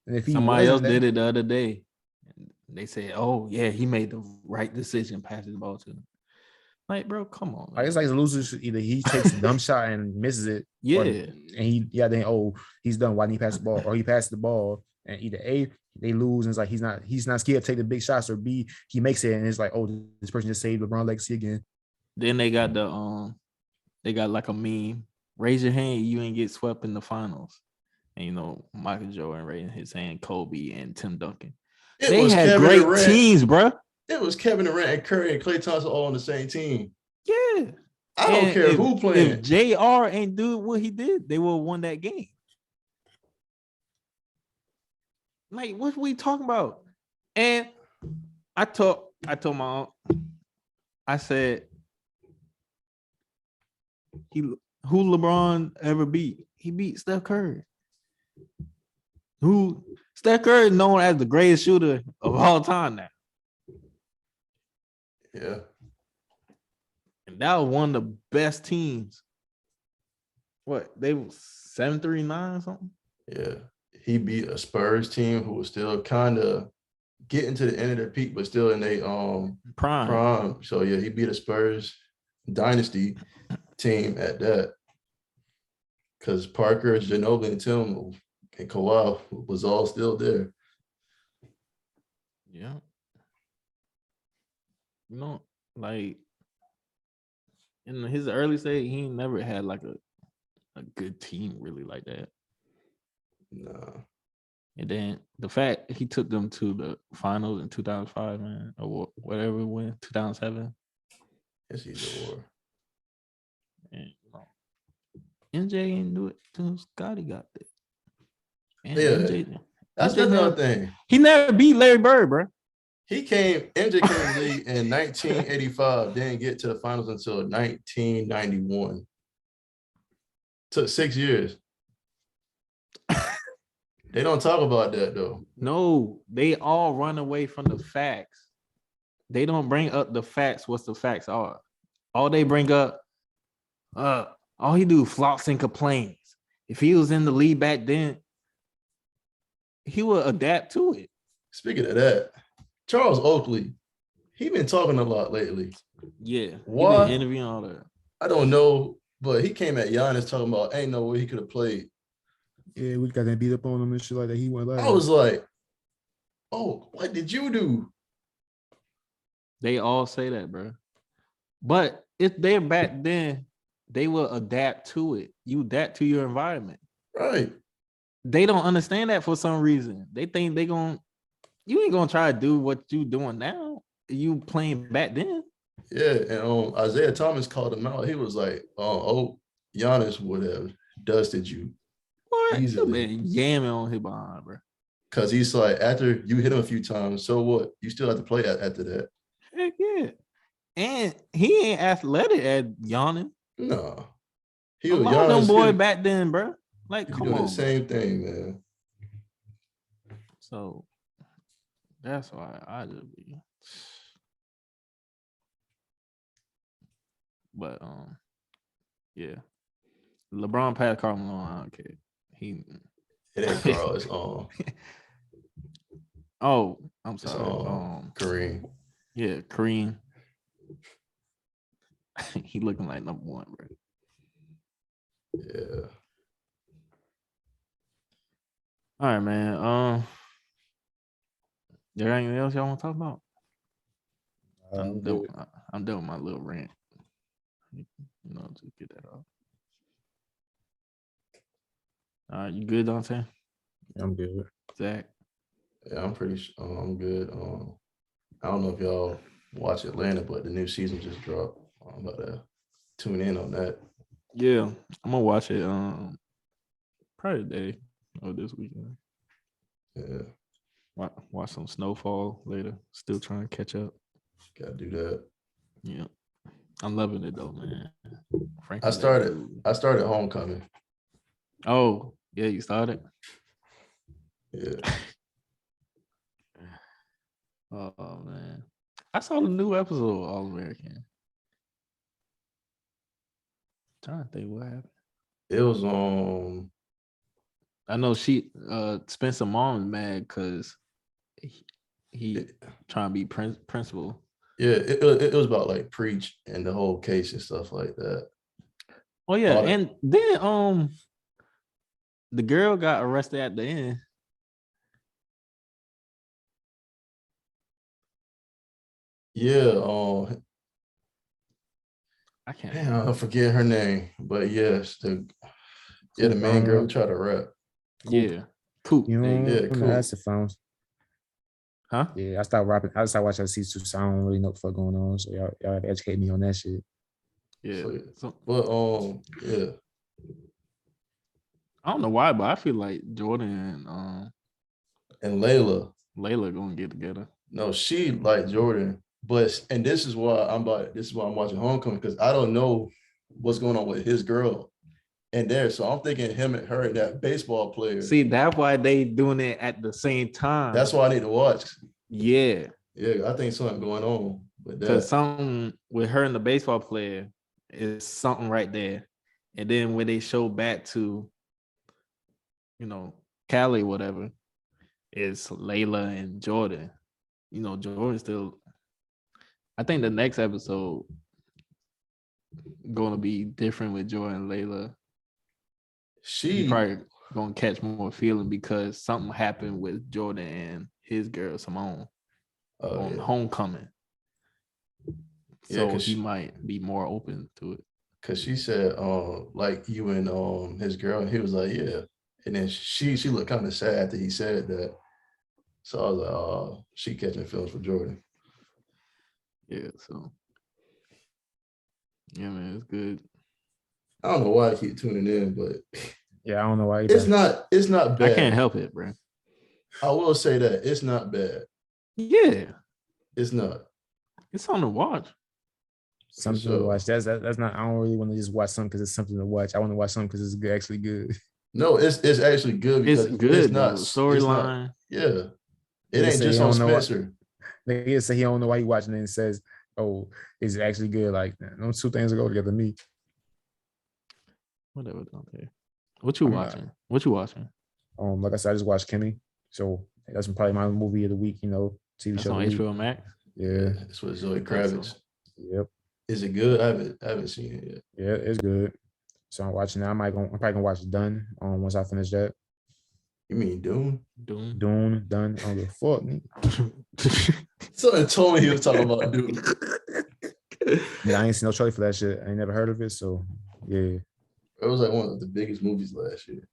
And if somebody else did it the other day, they said, "Oh yeah, he made the right decision, passing the ball to him." Like, bro, come on. Like, it's like a loser. Either he takes a dumb shot and misses it, Yeah. and then he's done. Why didn't he pass the ball? Or he passed the ball, and either A, they lose, and it's like he's not scared to take the big shots, or B, he makes it, and it's like, oh, this person just saved LeBron legacy again. Then they got like a meme. Raise your hand, you ain't get swept in the finals. And Michael Jordan raising his hand, Kobe and Tim Duncan. They had great teams, bro. It was Kevin Durant and Curry and Klay Thompson all on the same team. Yeah. I don't care who playing. If JR ain't do what he did, they would have won that game. Like, what we talking about? And I told my aunt, I said, who LeBron ever beat? He beat Steph Curry. Steph Curry is known as the greatest shooter of all time now. Yeah. And that was one of the best teams. What? They were 7-3-9 or something? Yeah. He beat a Spurs team who was still kind of getting to the end of their peak, but still in their prime. So, yeah, he beat a Spurs dynasty team at that. Because Parker, Ginobili, and Tim and Kawhi was all still there. Yeah. Like in his early stage, he never had like a good team really like that. No. And then the fact he took them to the finals in 2005, man, or whatever it went, 2007. It's either or. And MJ ain't do it till Scotty got there. And Yeah, MJ, that's another thing. He never beat Larry Bird, bro. MJ came in the league in 1985, didn't get to the finals until 1991. Took 6 years. They don't talk about that, though. No, they all run away from the facts. They don't bring up the facts, what the facts are. All they bring up, all he do flops and complains. If he was in the league back then, he would adapt to it. Speaking of that, Charles Oakley, he been talking a lot lately. Yeah. Why? He been interviewing all that. I don't know, but he came at Giannis talking about ain't no way he could have played. Yeah, we got that beat up on him and shit like that. He went like, I was like, oh, what did you do? They all say that, bro. But if they're back then, they will adapt to it. You adapt to your environment. Right. They don't understand that for some reason. They think you ain't gonna try to do what you doing now. You playing back then. Yeah, and Isaiah Thomas called him out. He was like, Giannis would have dusted you. What? Easily. You been yamming on his behind, bro. Because he's like, after you hit him a few times, so what? You still have to play after that. Heck yeah. And he ain't athletic as Giannis. No. He was Giannis, them boy back then, bro. Like, come on. The same thing, man. So that's why I just be. But yeah. LeBron passed Karl Malone. I don't care. It ain't Karl. It's Oh, I'm sorry. Kareem. Yeah, Kareem. He looking like number one, bro. Yeah. All right, man. There anything else y'all want to talk about? I'm done with my little rant. Just get that off. All right, you good, Donte? I'm good. Zach? Yeah, I'm pretty sure I'm good. I don't know if y'all watch Atlanta, but the new season just dropped. I'm about to tune in on that. Yeah, I'm gonna watch it probably today or this weekend. Yeah. Watch some snowfall later. Still trying to catch up. Gotta do that. Yeah. I'm loving it though, man. I started Homecoming. Oh, yeah, you started? Yeah. Oh man. I saw the new episode of All American. Trying to think what happened. It was I know Spencer mom is mad because he trying to be principal. Yeah, it was about like Preach and the whole case and stuff like that. Oh yeah, All that- and then the girl got arrested at the end. Yeah, I can't. damn, I forget her name, but yes, the main girl who tried to rap. Yeah, cool. You know, Yeah, cool. that's the phones. Huh? Yeah, I started rapping. I started watching season 2, so I don't really know what the fuck going on. So y'all have to educate me on that shit. Yeah. So, But yeah. I don't know why, but I feel like Jordan And Layla. Layla gonna get together. No, she like Jordan, and this is why I'm watching Homecoming, because I don't know what's going on with his girl and there. So I'm thinking him and her and that baseball player. See, that's why they doing it at the same time. That's why I need to watch. Yeah. Yeah, I think something going on with that. Because something with her and the baseball player is something right there. And then when they show back to, Cali, whatever, it's Layla and Jordan. Jordan still. I think the next episode gonna be different with Jordan and Layla. She probably gonna catch more feeling because something happened with Jordan and his girl Simone on Homecoming. So he might be more open to it. Cause she said, like you and his girl, and he was like, yeah. And then she looked kind of sad after he said that. So I was like, oh, she catching feelings for Jordan. Yeah, so yeah, man, it's good. I don't know why I keep tuning in, but yeah, I don't know why. It's not bad. I can't help it, bro. I will say that it's not bad. Yeah, it's not. It's on the watch. Something to watch. That's not. I don't really want to just watch something because it's something to watch. I want to watch something because it's good, actually good. No, it's actually good because it's good. It's not storyline. Yeah, it ain't just on Spencer. Nigga say he don't know why he watching it and says, "Oh, it's actually good." Like those two things go together. Me. Whatever, Donte. What you watching? What you watching? Like I said, I just watched Kimmy, so that's probably my movie of the week. TV that's show. On HBO Max. Yeah, it's with Zoe Kravitz. Yep. Is it good? I haven't seen it yet. Yeah, it's good. So I'm watching that. I'm probably gonna watch Done. Once I finish that. You mean Dune? Dune, Done. I don't give a fuck. Someone told me he was talking about Dune. Yeah, I ain't seen no trailer for that shit. I ain't never heard of it. So yeah. It was like one of the biggest movies last year.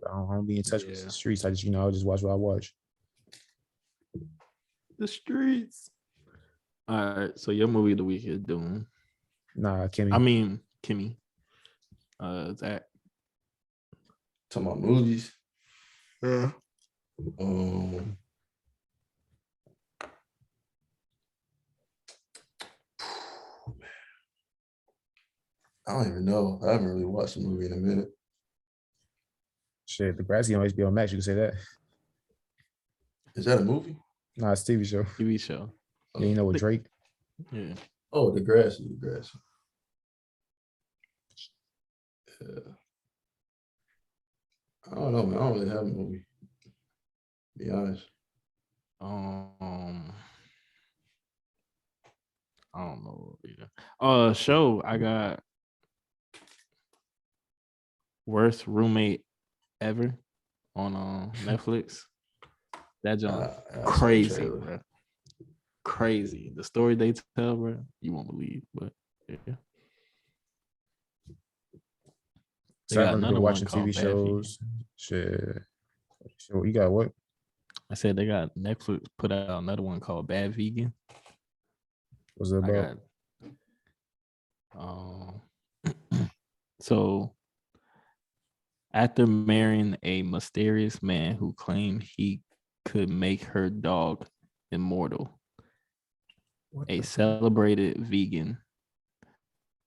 I don't be in touch with the streets. I just, I just watch what I watch. The streets. All right. So your movie of the week is Dune. Nah, Kimmy. I mean Kimmy. Zach. Talking about movies. Yeah. I don't even know. I haven't really watched a movie in a minute. Shit, Degrassi on HBO Max. You can say that. Is that a movie? Nah, it's a TV show. TV show. Yeah, with Drake. Yeah. Oh, Degrassi. Yeah. I don't know, man. I don't really have a movie. To be honest. I don't know either. Show I got Worst Roommate Ever on Netflix. That jump crazy, bro. Crazy. The story they tell, bro, you won't believe, but yeah. So I remember watching TV shows. Shit. So you got what? I said they got Netflix put out another one called Bad Vegan. What's it about? So after marrying a mysterious man who claimed he could make her dog immortal, a celebrated vegan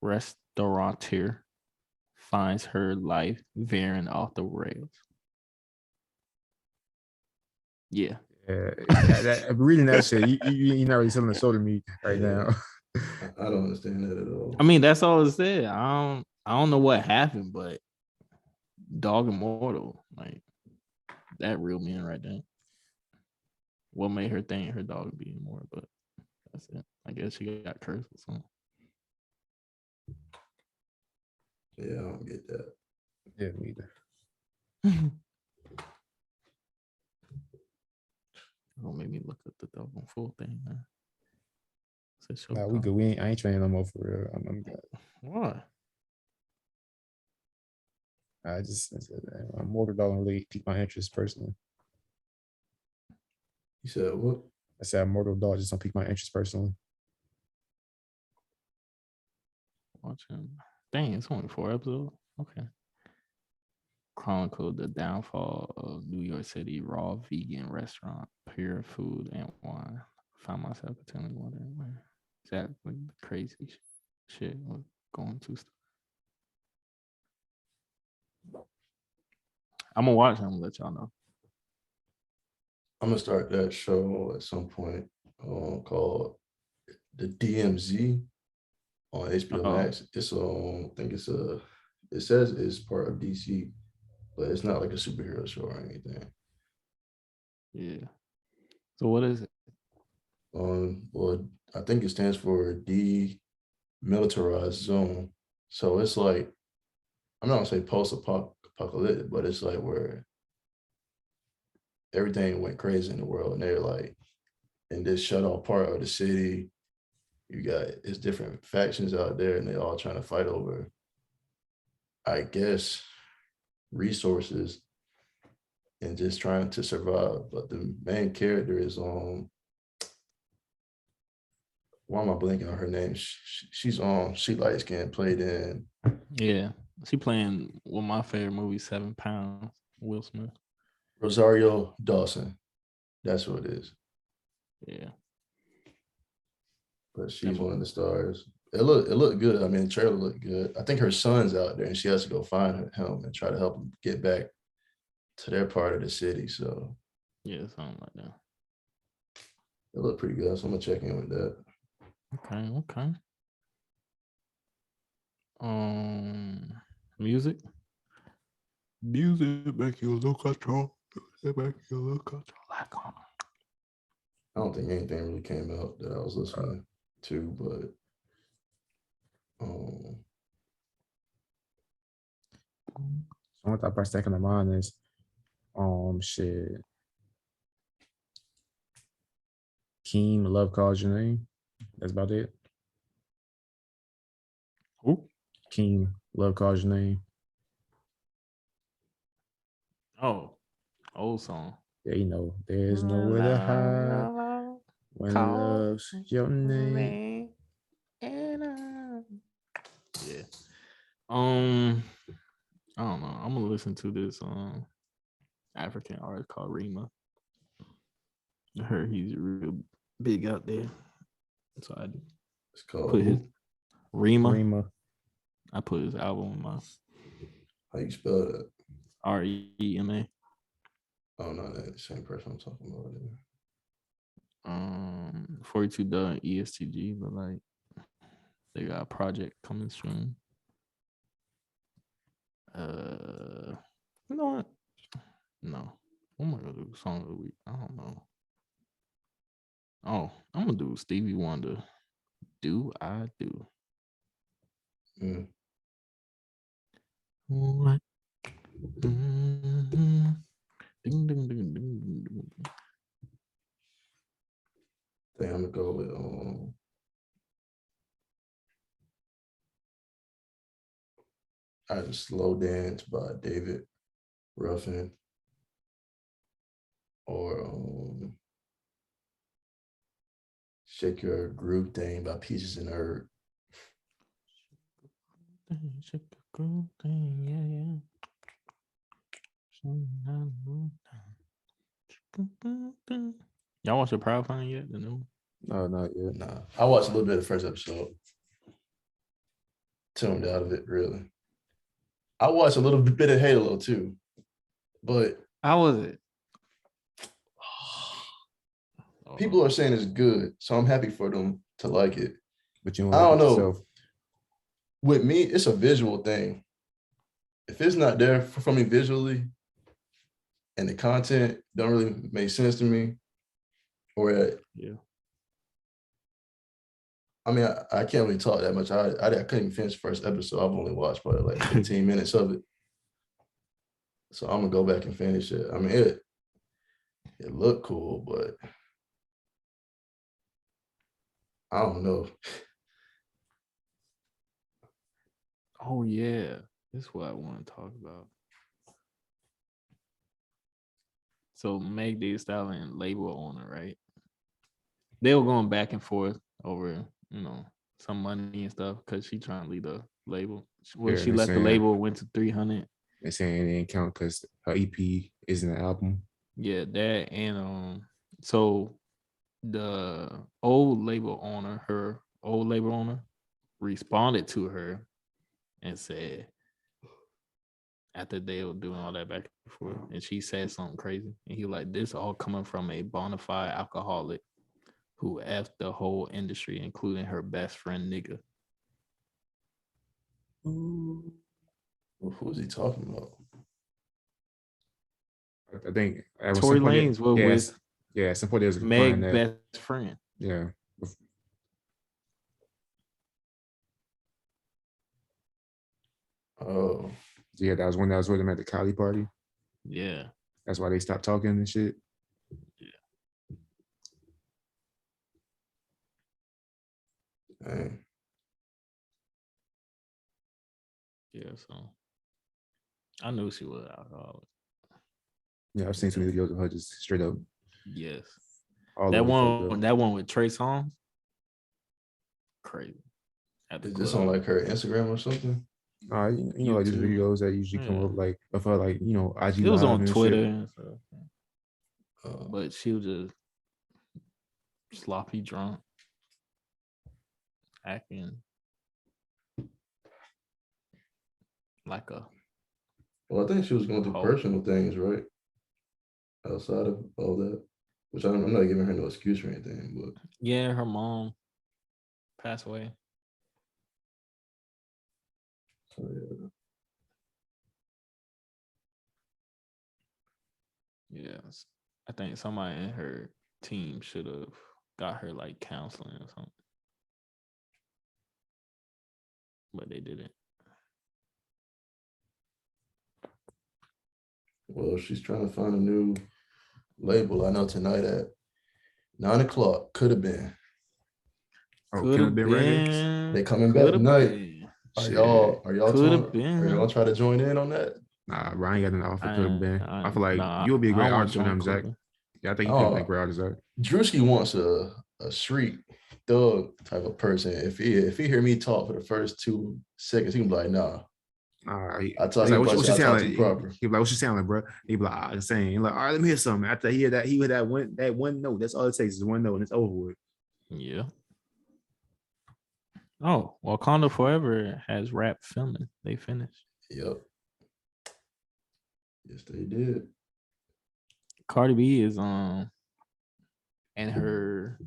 restaurateur finds her life veering off the rails. Yeah. Reading that shit, you're not really selling the show to me right now. I don't understand that at all. I mean, that's all it said. I don't know what happened, but dog immortal, like that real man right there. What made her think her dog would be immortal? But guess she got cursed or something. Yeah, I don't get that. Yeah, me either. Don't make me look up the double full thing, man. Nah, we good. I ain't training no more for real. I'm good. Why? I Mortal don't really pique my interest personally. You said what? I said Mortal Dog just don't pique my interest personally. Watching. Dang, it's only 4 episodes. Okay. Chronicled the downfall of New York City raw vegan restaurant, pure food and wine. Found myself continually wondering where exactly the crazy shit was going to. I'm gonna watch. I'm gonna let y'all know. I'm gonna start that show at some point called the DMZ on HBO Max. It's I think it says it's part of DC, but it's not like a superhero show or anything. Yeah. So what is it? Well, I think it stands for demilitarized zone. So it's like, I'm not gonna say post-apocalyptic, but it's like where everything went crazy in the world, and they're like in this shut off part of the city. It's different factions out there, and they all trying to fight over, I guess, resources and just trying to survive. But the main character is why am I blanking on her name? She's she light skin, played in. Yeah, she playing one of my favorite movies, 7 Pounds. Will Smith. Rosario Dawson. That's what it is. Yeah. But she's one of the stars. It looked good. I mean, the trailer looked good. I think her son's out there, and she has to go find him and try to help him get back to their part of the city. So yeah, something like that. It looked pretty good. So I'm gonna check in with that. Okay. Music. Back your low control. Back your low control. I don't think anything really came out that I was listening to, but One thought part second in mind is shit. Keem, Love Calls Your Name. That's about it. Who? Keem, Love Calls Your Name. Oh, old song. Yeah, you know, there's nowhere to hide when love's your name. Yeah. I don't know. I'm gonna listen to this African artist called Rima. I heard he's real big out there. So I it's called put his Rima. I put his album in my How you spell that? REMA. Oh no, that's the same person I'm talking about. 42 Doug ESTG, but like they got a project coming soon. You know what? No. What am I gonna do? Song of the week? I don't know. Oh, I'm gonna do Stevie Wonder. Do I do? What? Mm-hmm. Ding, ding, ding, ding, ding. I think I'm gonna go with I Slow Dance by David Ruffin, or Shake Your Groove Thing by Peaches and Herb. Shake the groove thing, yeah. Y'all watch the Proud Family yet? The new? No, not yet. Nah, I watched a little bit of the first episode. Tuned out of it, really. I watched a little bit of Halo too, but how was it? People are saying it's good, so I'm happy for them to like it. But you I don't know. yourself. With me, it's a visual thing. If it's not there for me visually, and the content don't really make sense to me, or I mean, I can't really talk that much. I couldn't even finish the first episode. I've only watched probably like 15 minutes of it. So I'm gonna go back and finish it. I mean, it looked cool, but I don't know. Oh yeah, this is what I want to talk about. So Meg Thee Stallion label owner, right? They were going back and forth over, some money and stuff because she trying to leave the label. When Yeah, she they're left the saying- label, it went to 300. They're saying it didn't count because her EP isn't an album. Yeah, that and so the old label owner, responded to her and said, after they were doing all that back and forth, and she said something crazy, and he like, this all coming from a bona fide alcoholic who effed the whole industry, including her best friend nigga. Who's he talking about? I think at some Tory point it- Lanez was with at some point there's a Meg that best friend. yeah. Oh, Yeah, that was when I was with him at the Cali party. Yeah. That's why they stopped talking and shit. dang. Yeah, so I knew she was alcoholic. Yeah, I've seen some videos of her just straight up. Yes. All That over one, that one with Trey Songz, crazy. At the Is this club. on like her Instagram or something? you know, like these YouTube. videos that usually come up like of her, like IG. It was Live on and Twitter shit. and stuff. But she was just sloppy drunk, acting like a Well, I think she was going through Oh. personal things, right? Outside of all that, which I'm not giving her no excuse or anything, but yeah. Her mom passed away. so, yeah. Yes, I think somebody in her team should have got her like counseling or something, but they didn't. Well, she's trying to find a new label. I know tonight at 9:00 could have been. Oh, Could have Killer Records? been. They coming back Coulda tonight. been. Are y'all Coulda are y'all gonna try to join in on that? Nah, Ryan got an offer. Could have been. I feel like Nah, you'll be a great I want artist for them, John Zach. Coulda. Yeah, I think you could be a great artist, Zach. Drewski wants a street thug type of person. If he hear me talk for the first 2 seconds, he can be like, nah. I told like, him what's your talk sound too like? proper. He be like, what's your sound like, bro? He be like, insane. He like, all right, let me hear something. After he hear that one note. That's all it takes is one note, and it's over with. Yeah. Oh, Wakanda Forever has rap filming. They finished. Yep. Yes, they did. Cardi B is and her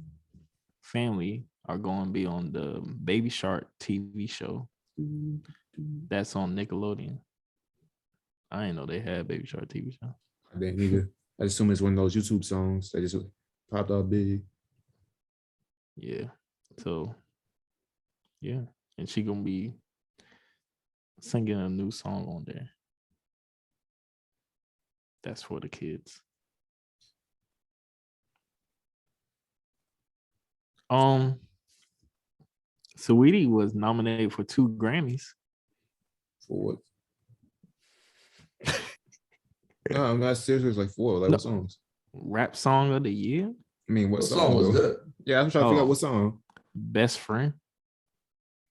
family are going to be on the Baby Shark TV show. That's on Nickelodeon. I didn't know they had Baby Shark TV show. I didn't either. I assume it's one of those YouTube songs that just popped out big. Yeah. So, yeah. And she going to be singing a new song on there. That's for the kids. Saweetie was nominated for 2 Grammys. For what? No, I'm not serious. It's like 4. Like, what songs? Rap Song of the Year? I mean, what What song was though? that? Yeah, I'm trying to figure out what song. Best Friend.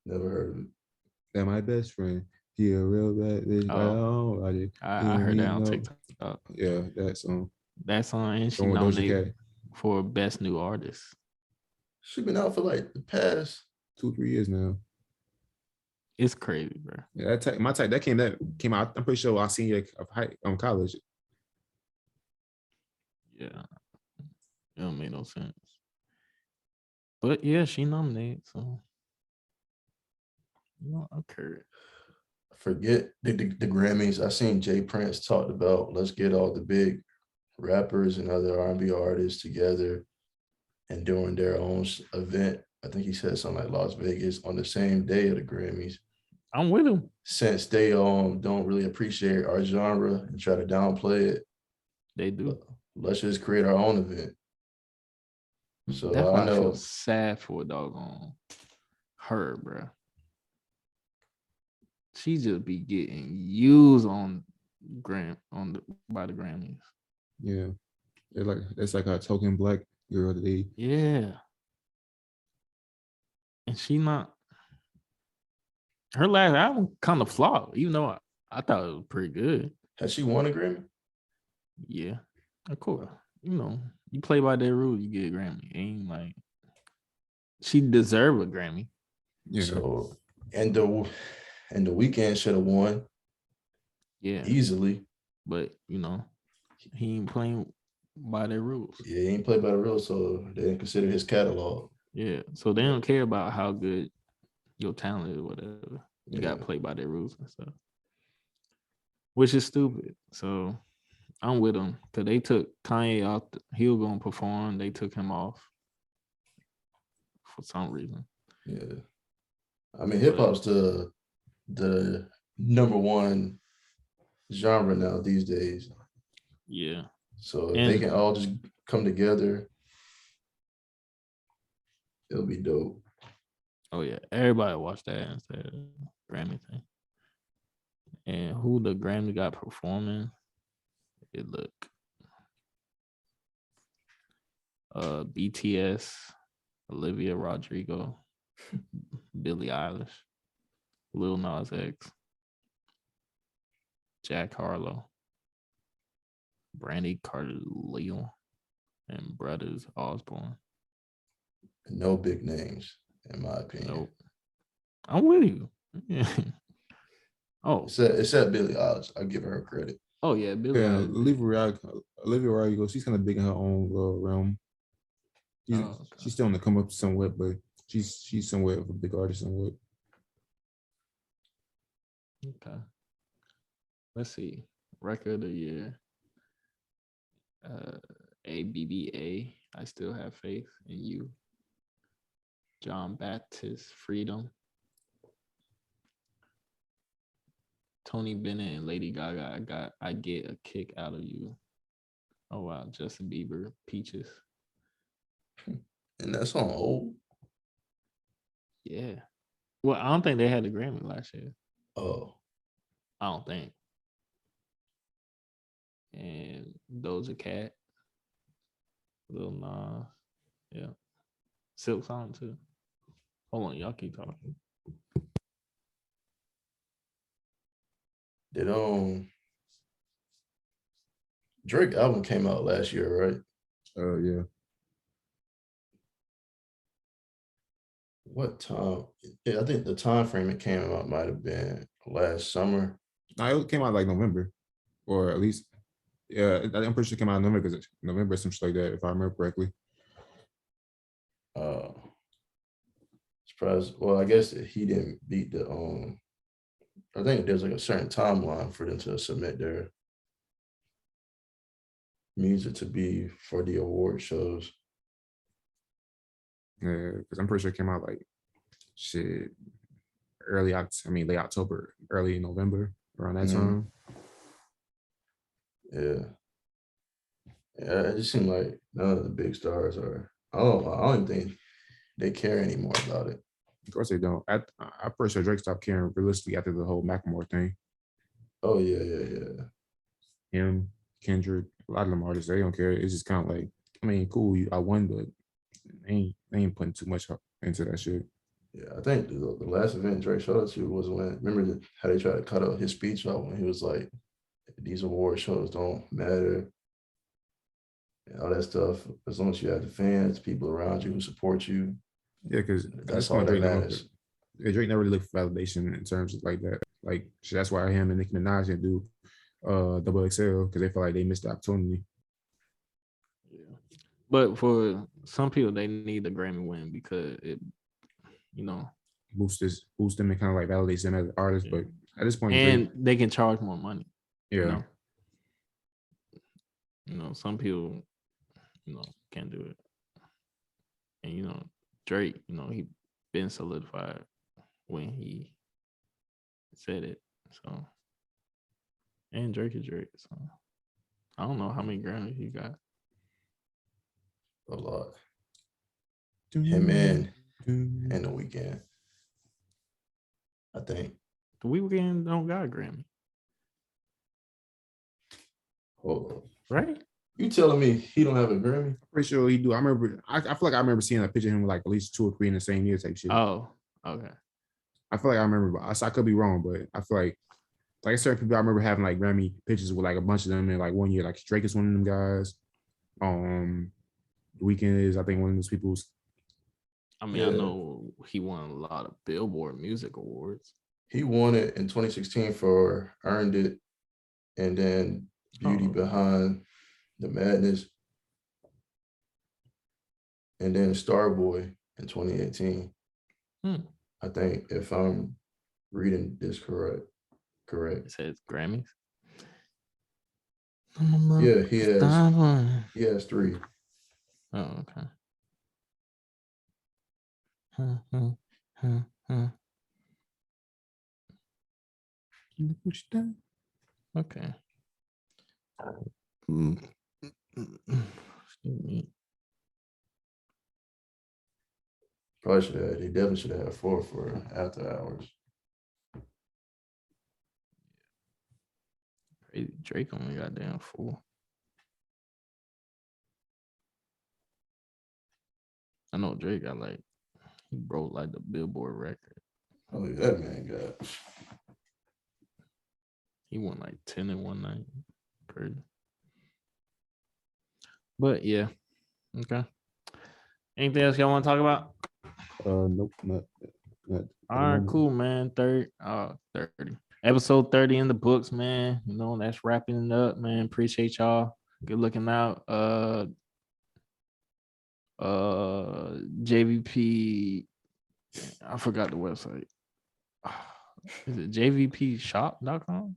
Never heard of it. That my best friend. He a real bad bitch. I heard that on TikTok. Yeah, that song. That song, and she Doja nominated Cat. for Best New Artist. She been out for like the past 2-3 years now. It's crazy, bro. Yeah, my type that came out. I'm pretty sure I seen it of college. Yeah, it don't make no sense. But yeah, she nominated, so okay. Forget the Grammys. I seen Jay Prince talked about let's get all the big rappers and other R&B artists together and doing their own event, I think he said something like Las Vegas on the same day of the Grammys. I'm with him. Since they don't really appreciate our genre and try to downplay it, They do. let's just create our own event. So That's why I I feel know sad for a doggone her, bro. She just be getting used on by the Grammys. Yeah, it's like a token black girl today. Yeah, and she not. Her last album kind of flopped, even though I thought it was pretty good. has she won a Grammy? Yeah, of course. You know, you play by their rules, you get a Grammy. Ain't like she deserved a Grammy. Yeah. So and the Weeknd should have won. Yeah, easily. But you know, he ain't playing by their rules. Yeah, he ain't played by the rules, so they didn't consider his catalog. Yeah, so they don't care about how good your talent is, whatever. You gotta play by their rules and stuff, which is stupid. So I'm with them because they took Kanye off. He was gonna perform. They took him off for some reason. Yeah, I mean, hip hop's the number one genre now these days. Yeah. So if they can all just come together, it'll be dope. Oh yeah, everybody watched that instead of Grammy thing. And who the Grammy got performing? It look BTS, Olivia Rodrigo, Billie Eilish, Lil Nas X, Jack Harlow, Brandy Carlile, and Brothers Osborne. No big names, in my opinion. Nope. I'm with you. Oh, except Billie Eilish, I'll give her credit. Oh yeah, Billie Eilish. Olivia Rodrigo, she's kind of big in her own realm. She's still on the come up somewhat, but she's somewhat of a big artist somewhat. Okay. Let's see. Record of the year. ABBA. I Still Have Faith in You. John Baptist, Freedom. Tony Bennett and Lady Gaga, I Get a Kick Out of You. Oh wow, Justin Bieber, Peaches. And that song old? Yeah. Well, I don't think they had the Grammy last year. Oh. I don't think. And Doja Cat, Lil Nas, yeah. Silk Song too. Hold on, y'all keep talking. Drake album came out last year, right? Yeah. What time? Yeah, I think the time frame it came out might have been last summer. No, it came out like November, or at least, yeah, I'm pretty sure it came out in November because November or something like that, if I remember correctly. Surprised. Well, I guess that he didn't beat the. I think there's like a certain timeline for them to submit their music to be for the award shows. Yeah, because I'm pretty sure it came out like late October, early November, around that time. Yeah, it just seemed like none of the big stars are. I don't think they care anymore about it. Of course they don't. I'm pretty sure Drake stopped caring realistically after the whole Macklemore thing. Oh yeah. Him, Kendrick, a lot of them artists, they don't care. It's just kind of like, I mean, cool, I won, but they ain't putting too much into that shit. Yeah, I think the last event Drake showed us to was when, remember how they tried to cut out his speech out when he was like, these award shows don't matter, and all that stuff. As long as you have the fans, people around you who support you. Yeah, because that's all that matters. Drake never really looked for validation in terms of like that. Like, that's why him and Nicki Minaj didn't do Double XL, because they felt like they missed the opportunity. Yeah. But for some people, they need the Grammy win because it, boosts them and kind of like validates them as artists. Yeah. But at this point, and they can charge more money. Yeah. Some people, can't do it. And, Drake, you know, he been solidified when he said it. So, and Drake is Drake. So, I don't know how many Grammys he got. A lot. Him and The Weeknd. I think. The Weeknd don't got a Grammy, Hold on. right? You telling me he don't have a Grammy? Pretty sure he do. I remember. I feel like I remember seeing a picture of him with like at least 2 or 3 in the same year type shit. Oh, okay. I feel like I remember. But I could be wrong, but I feel like certain people I remember having like Grammy pictures with like a bunch of them in like one year. Like Drake is one of them guys. The Weeknd is I think one of those people's. I mean, I know he won a lot of Billboard Music Awards. He won it in 2016 for Earned It, and then Beauty Behind the Madness, and then Starboy in 2018. I think if I'm reading this correct. It says Grammys. Yeah, he has 3. Oh, okay. Okay. Excuse me. Probably should have. He definitely should have had 4 for After Hours. Drake only got damn 4. I know Drake got like, he broke like the Billboard record. Oh, yeah, that man got. He won like 10 in one night. Crazy. But yeah. Okay. Anything else y'all want to talk about? Nope, not All right, cool, man. 30. Episode 30 in the books, man. You know, that's wrapping it up, man. Appreciate y'all. Good looking out. JVP. I forgot the website. Is it jvpshop.com?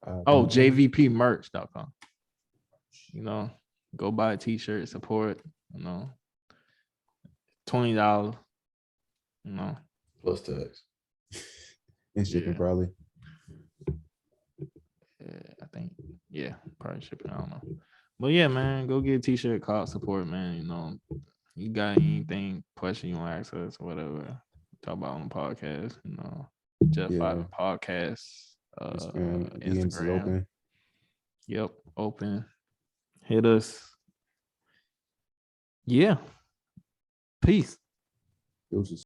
Oh, jvpmerch.com. You know, go buy a t-shirt, support, you know. $20. You know. Plus tax. And shipping probably. Yeah, I think. Yeah, probably shipping. I don't know. But yeah, man, go get a t-shirt, call support, man. You know, you got anything, question you want to ask us or whatever, talk about on the podcast, you know, Jeff Vibin podcast. DMs is open. Yep, open. Hit us. Yeah. Peace. Deuces.